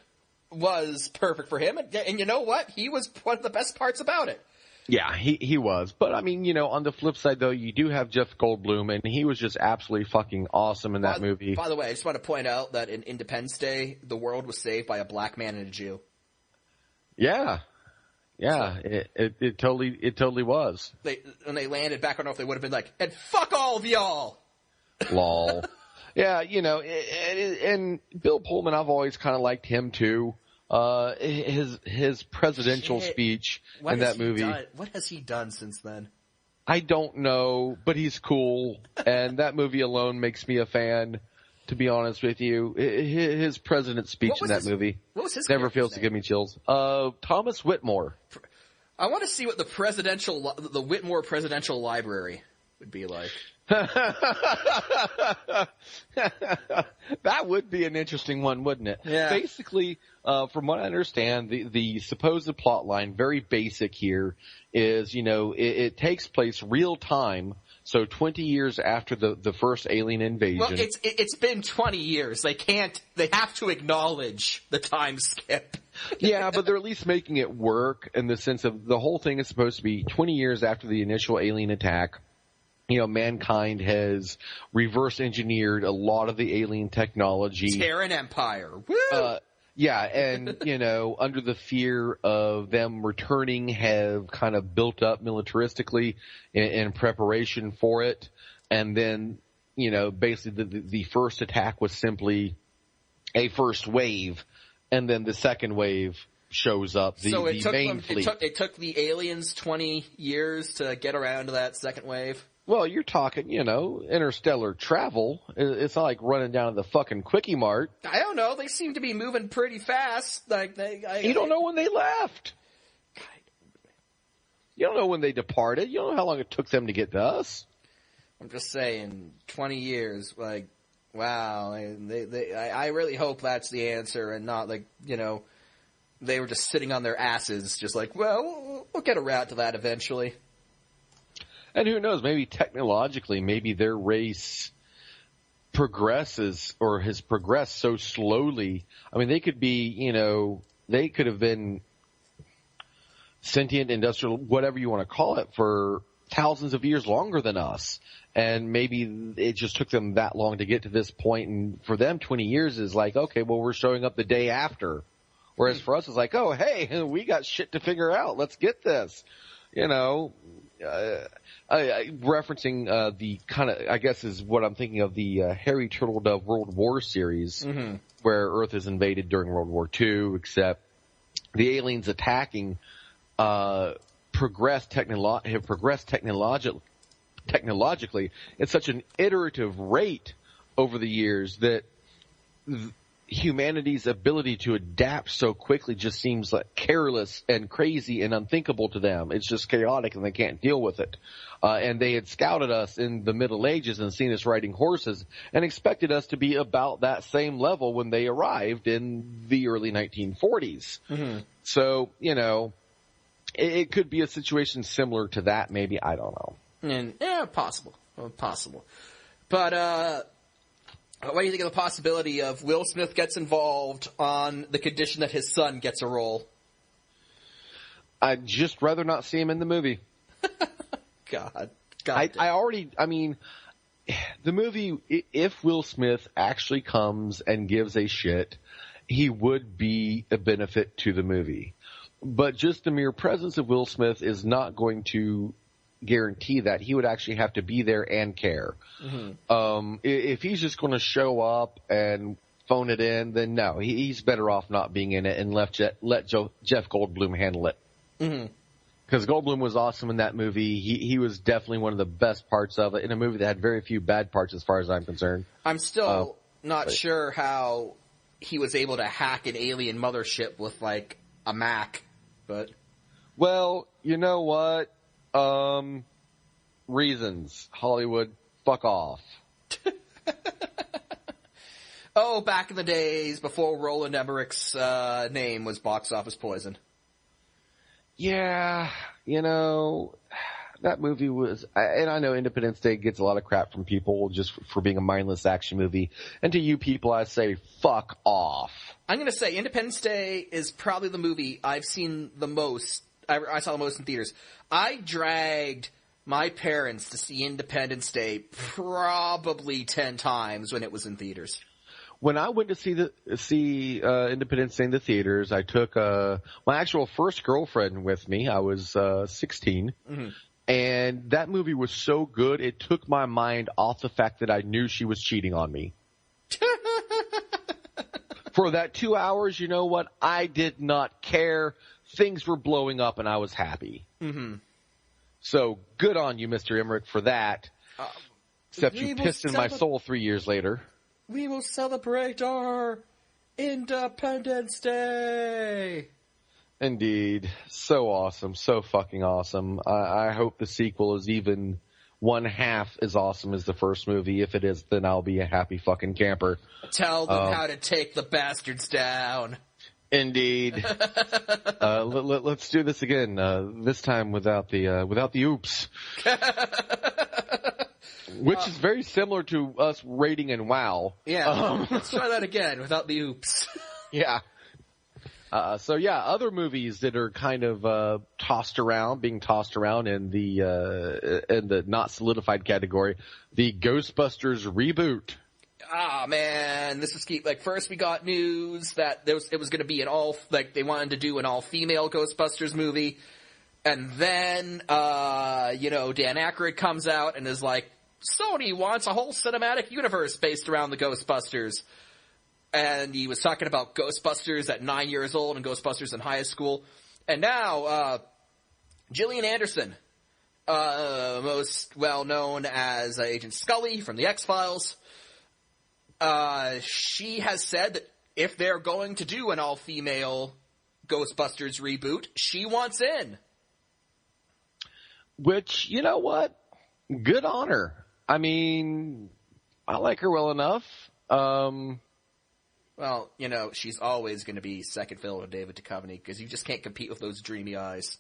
was perfect for him, and you know what? He was one of the best parts about it. Yeah, he was. But I mean, on the flip side though, you do have Jeff Goldblum, and he was just absolutely fucking awesome in that movie. By the way, I just want to point out that in Independence Day, the world was saved by a black man and a Jew. Yeah. Yeah, so, it totally was. When they landed back on Earth, they would have been like, and fuck all of y'all! Lol. Yeah, and Bill Pullman, I've always kind of liked him too. His presidential speech in that movie. What has he done since then? I don't know, but he's cool, and that movie alone makes me a fan. To be honest with you, his president's speech in that movie never fails to give me chills. Thomas Whitmore. I want to see what the Whitmore Presidential Library would be like. That would be an interesting one, wouldn't it? Yeah. Basically, from what I understand, the supposed plot line, very basic here, is, it takes place real time. So 20 years after the first alien invasion. Well, it's been 20 years. They have to acknowledge the time skip. Yeah, but they're at least making it work in the sense of the whole thing is supposed to be 20 years after the initial alien attack. You know, mankind has reverse engineered a lot of the alien technology. Terran Empire. Woo! Yeah, and, you know, under the fear of them returning, have kind of built up militaristically in preparation for it. And then, you know, basically the first attack was simply a first wave, and then the second wave shows up, the main fleet. It took the aliens 20 years to get around to that second wave? Well, you're talking, you know, interstellar travel. It's not like running down to the fucking Quickie Mart. I don't know. They seem to be moving pretty fast. You don't know when they left. You don't know when they departed. You don't know how long it took them to get to us. I'm just saying, 20 years, like, wow. I really hope that's the answer and not like, you know, they were just sitting on their asses, just like, well, we'll get around to that eventually. And who knows, maybe technologically, maybe their race progresses or has progressed so slowly. I mean, they could be, you know, they could have been sentient, industrial, whatever you want to call it, for thousands of years longer than us. And maybe it just took them that long to get to this point. And for them, 20 years is like, okay, well, we're showing up the day after. Whereas for us, it's like, oh, hey, we got shit to figure out. Let's get this. You know, referencing the kind of, I guess is what I'm thinking of, the Harry Turtledove World War series, where Earth is invaded during World War II, except the aliens attacking have progressed technologically at such an iterative rate over the years that humanity's ability to adapt so quickly just seems like careless and crazy and unthinkable to them. It's just chaotic and they can't deal with it. And they had scouted us in the Middle Ages and seen us riding horses and expected us to be about that same level when they arrived in the early 1940s. Mm-hmm. So, you know, it could be a situation similar to that, maybe. I don't know. And, yeah, possible. But, what do you think of the possibility of Will Smith gets involved on the condition that his son gets a role? I'd just rather not see him in the movie. God. I mean, the movie, if Will Smith actually comes and gives a shit, he would be a benefit to the movie. But just the mere presence of Will Smith is not going to guarantee that. He would actually have to be there and care. Mm-hmm. If he's just going to show up and phone it in, then no, he's better off not being in it and let Jeff Goldblum handle it. Because Goldblum was awesome in that movie. He was definitely one of the best parts of it in a movie that had very few bad parts as far as I'm concerned. I'm still not sure how he was able to hack an alien mothership with like a Mac, but well, you know what? Reasons. Hollywood, fuck off. Oh, back in the days before Roland Emmerich's name was box office poison. Yeah, you know, that movie was, and I know Independence Day gets a lot of crap from people just for being a mindless action movie. And to you people, I say, fuck off. I'm going to say Independence Day is probably the movie I've seen the most. I saw the most in theaters. I dragged my parents to see Independence Day probably 10 times when it was in theaters. When I went to see Independence Day in the theaters, I took my actual first girlfriend with me. I was 16. Mm-hmm. And that movie was so good, it took my mind off the fact that I knew she was cheating on me. For that 2 hours, you know what? I did not care. Things were blowing up, and I was happy. Mm-hmm. So good on you, Mr. Emmerich, for that. Except you pissed in my soul 3 years later. We will celebrate our Independence Day. Indeed. So awesome. So fucking awesome. I hope the sequel is even one half as awesome as the first movie. If it is, then I'll be a happy fucking camper. Tell them how to take the bastards down. Indeed. Let's do this again. This time without the oops. Which is very similar to us rating in WoW. Yeah. Let's try that again without the oops. Yeah. So yeah, other movies that are kind of being tossed around in the not solidified category, the Ghostbusters reboot. Ah, man, this is first we got news that it was going to be they wanted to do an all-female Ghostbusters movie, and then Dan Aykroyd comes out and is like, Sony wants a whole cinematic universe based around the Ghostbusters. And he was talking about Ghostbusters at 9 years old and Ghostbusters in high school. And now, Gillian Anderson, most well known as Agent Scully from the X-Files, she has said that if they're going to do an all-female Ghostbusters reboot, she wants in. Which, you know what? Good on her. I mean, I like her well enough. Well, she's always going to be second fiddle to David Duchovny because you just can't compete with those dreamy eyes.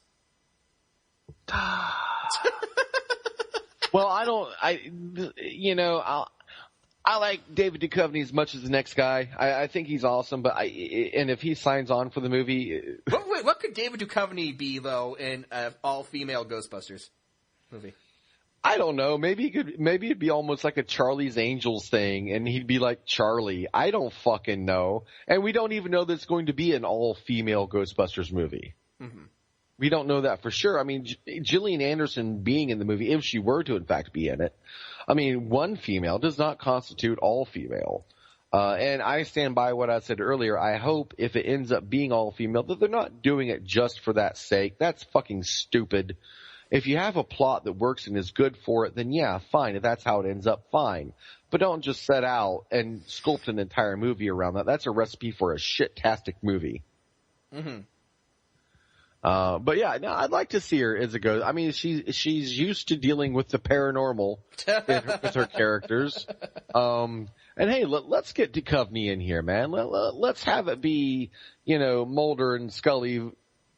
Well, I like David Duchovny as much as the next guy. I think he's awesome, and if he signs on for the movie, what could David Duchovny be though in an all-female Ghostbusters movie? I don't know. Maybe it'd be almost like a Charlie's Angels thing, and he'd be like Charlie. I don't fucking know. And we don't even know that it's going to be an all-female Ghostbusters movie. Mm-hmm. We don't know that for sure. I mean, Gillian Anderson being in the movie, if she were to in fact be in it, I mean, one female does not constitute all female. And I stand by what I said earlier. I hope if it ends up being all female that they're not doing it just for that sake. That's fucking stupid. If you have a plot that works and is good for it, then yeah, fine. If that's how it ends up, fine. But don't just set out and sculpt an entire movie around that. That's a recipe for a shit-tastic movie. Mm-hmm. But yeah, no, I'd like to see her as a ghost. I mean, she's used to dealing with the paranormal with her characters. And hey, let's get Duchovny in here, man. Let's have it be, Mulder and Scully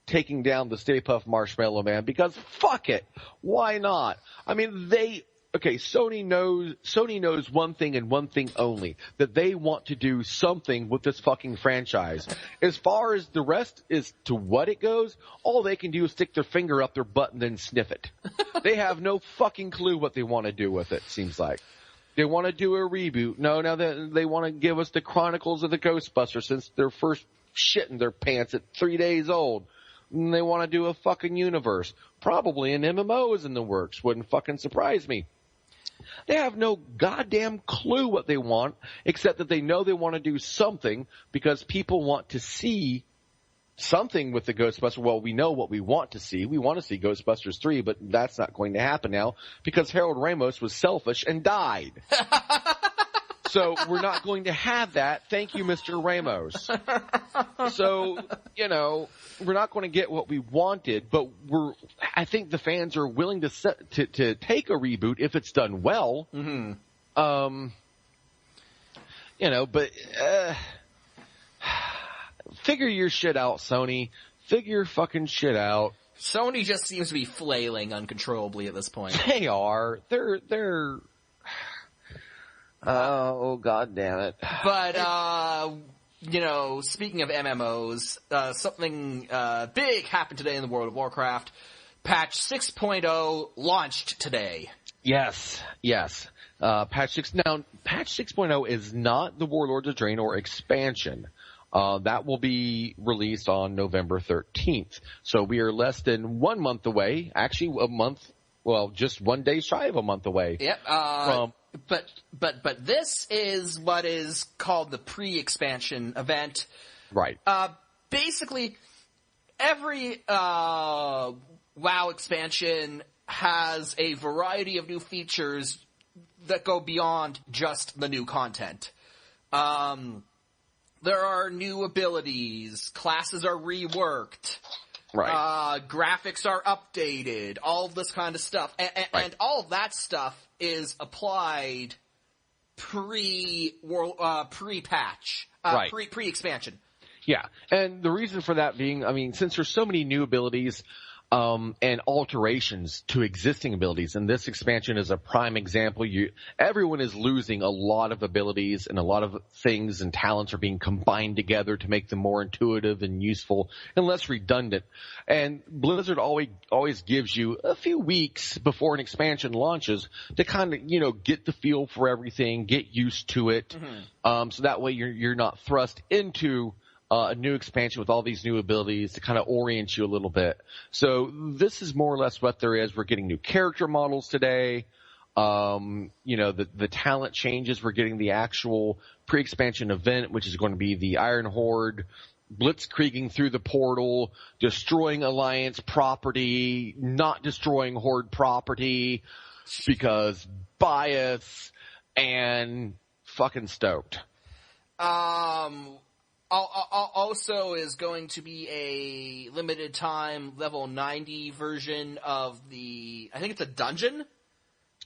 taking down the Stay Puft Marshmallow Man, because fuck it. Why not? I mean, Sony knows one thing and one thing only, that they want to do something with this fucking franchise. As far as the rest is to what it goes, all they can do is stick their finger up their butt and then sniff it. They have no fucking clue what they want to do with it, seems like. They want to do a reboot. No, now they want to give us the Chronicles of the Ghostbusters since their first shit in their pants at 3 days old. And they want to do a fucking universe. Probably an MMO is in the works. Wouldn't fucking surprise me. They have no goddamn clue what they want, except that they know they want to do something because people want to see something with the Ghostbusters. Well, we know what we want to see. We want to see Ghostbusters 3, but that's not going to happen now because Harold Ramos was selfish and died. So we're not going to have that. Thank you, Mr. Ramos. So, we're not going to get what we wanted, but I think the fans are willing to take a reboot if it's done well. Mm-hmm. But figure your shit out, Sony. Figure your fucking shit out. Sony just seems to be flailing uncontrollably at this point. They are. They're oh, God damn it. But, speaking of MMOs, something big happened today in the World of Warcraft. Patch 6.0 launched today. Yes. Patch 6. Now, Patch 6.0 is not the Warlords of Draenor expansion. That will be released on November 13th. So we are less than 1 month away. Actually, just 1 day shy of a month away. Yep. But this is what is called the pre-expansion event. Right. Basically, every WoW expansion has a variety of new features that go beyond just the new content. There are new abilities, classes are reworked. Right. Graphics are updated, all of this kind of stuff. And all of that stuff is applied pre-patch, pre-expansion. Yeah, and the reason for that being, I mean, since there's so many new abilities, and alterations to existing abilities. And this expansion is a prime example. Everyone is losing a lot of abilities, and a lot of things and talents are being combined together to make them more intuitive and useful and less redundant. And Blizzard always gives you a few weeks before an expansion launches to kind of, get the feel for everything, get used to it. Mm-hmm. So that way you're not thrust into a new expansion with all these new abilities to kind of orient you a little bit. So this is more or less what there is. We're getting new character models today. The talent changes. We're getting the actual pre-expansion event, which is going to be the Iron Horde blitzkrieging through the portal, destroying Alliance property, not destroying Horde property because bias, and fucking stoked. Also is going to be a limited time level 90 version of I think it's a dungeon?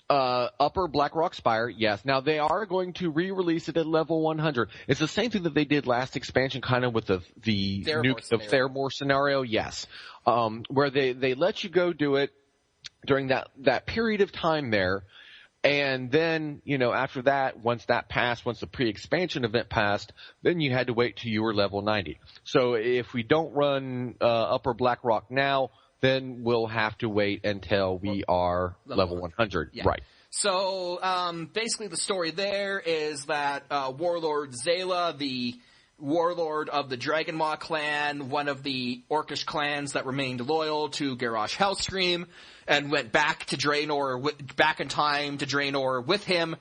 Upper Blackrock Spire, yes. Now they are going to re-release it at level 100. It's the same thing that they did last expansion, kind of with the nuke of Theramore scenario, yes. Where they let you go do it during that period of time there. And then, after that, once the pre-expansion event passed, then you had to wait till you were level 90. So if we don't run Upper Blackrock now, then we'll have to wait until we are level 100. Yeah. Right. So basically the story there is that Warlord Zayla, the warlord of the Dragonmaw clan, one of the Orcish clans that remained loyal to Garrosh Hellscream, and went back to Draenor, back in time to Draenor with him,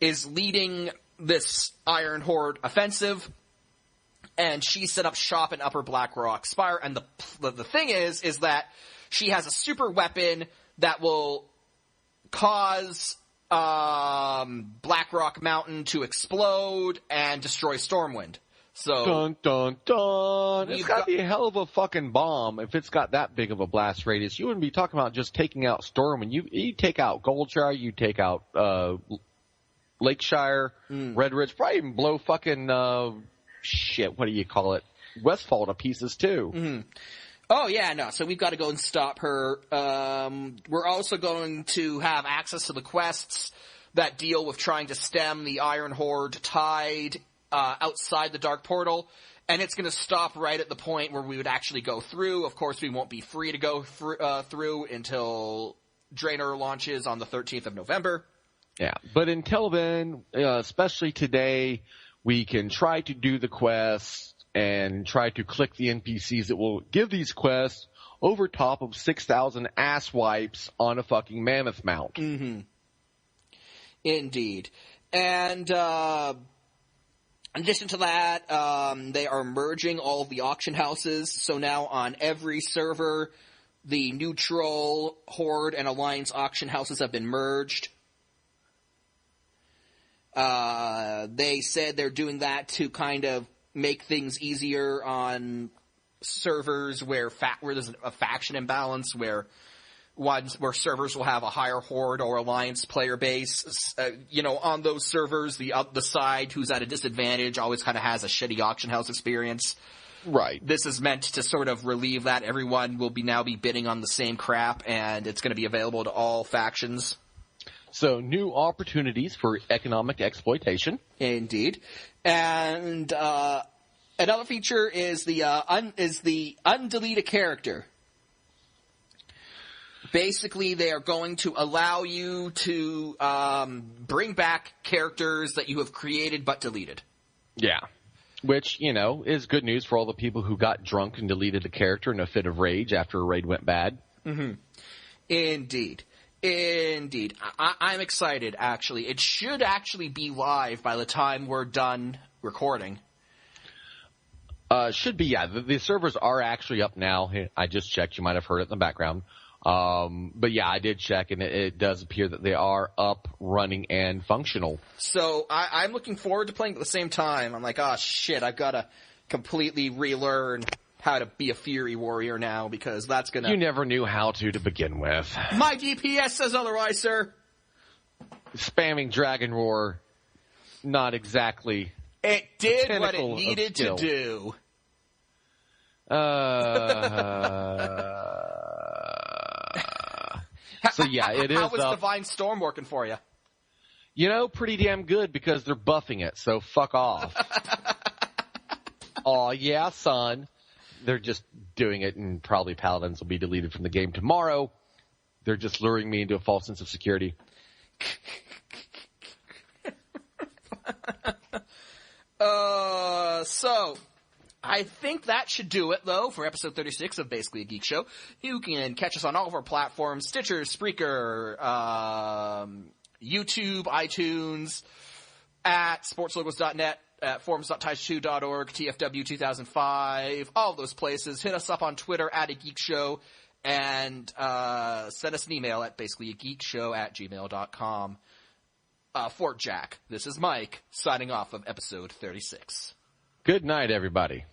is leading this Iron Horde offensive, and she set up shop in Upper Blackrock Spire, and the thing is that she has a super weapon that will cause Blackrock Mountain to explode and destroy Stormwind. So dun dun dun! It's got to be a hell of a fucking bomb if it's got that big of a blast radius. You wouldn't be talking about just taking out Stormwind. You take out Goldshire, you take out Lakeshire, Red Ridge, probably even blow fucking what do you call it? Westfall to pieces too. Mm-hmm. Oh yeah, no. So we've got to go and stop her. We're also going to have access to the quests that deal with trying to stem the Iron Horde tide outside the Dark Portal, and it's going to stop right at the point where we would actually go through. Of course, we won't be free to go through until Draenor launches on the 13th of November. Yeah, but until then, especially today, we can try to do the quests and try to click the NPCs that will give these quests over top of 6,000 ass wipes on a fucking mammoth mount. Mm-hmm. Indeed. And in addition to that, they are merging all of the auction houses. So now on every server, the neutral, Horde, and Alliance auction houses have been merged. They said they're doing that to kind of make things easier on servers where there's a faction imbalance, where servers will have a higher Horde or Alliance player base. On those servers, the side who's at a disadvantage always kind of has a shitty auction house experience. Right. This is meant to sort of relieve that. Everyone will now be bidding on the same crap, and it's going to be available to all factions. So new opportunities for economic exploitation. Indeed. And another feature is the undeleted character. Basically, they are going to allow you to bring back characters that you have created but deleted. Yeah. Which, is good news for all the people who got drunk and deleted the character in a fit of rage after a raid went bad. Mm-hmm. Indeed. I'm excited, actually. It should actually be live by the time we're done recording. Should be, yeah. The servers are actually up now. I just checked. You might have heard it in the background. But yeah, I did check, and it does appear that they are up, running, and functional. So I'm looking forward to playing at the same time. I'm like, oh shit, I've got to completely relearn how to be a Fury Warrior now, because that's gonna... You never knew how to begin with. My DPS says otherwise, sir. Spamming Dragon Roar, not exactly... It did what it needed to do. So yeah, it is. How was Divine Storm working for you? You know, pretty damn good because they're buffing it, so fuck off. Aw, yeah, son. They're just doing it, and probably Paladins will be deleted from the game tomorrow. They're just luring me into a false sense of security. So, I think that should do it, though, for episode 36 of Basically a Geek Show. You can catch us on all of our platforms, Stitcher, Spreaker, YouTube, iTunes, at sportslogos.net, at forums.taishu.org, TFW 2005, all of those places. Hit us up on Twitter at a Geek Show, and send us an email at basicallyageekshow@gmail.com. For Jack, this is Mike, signing off of episode 36. Good night, everybody.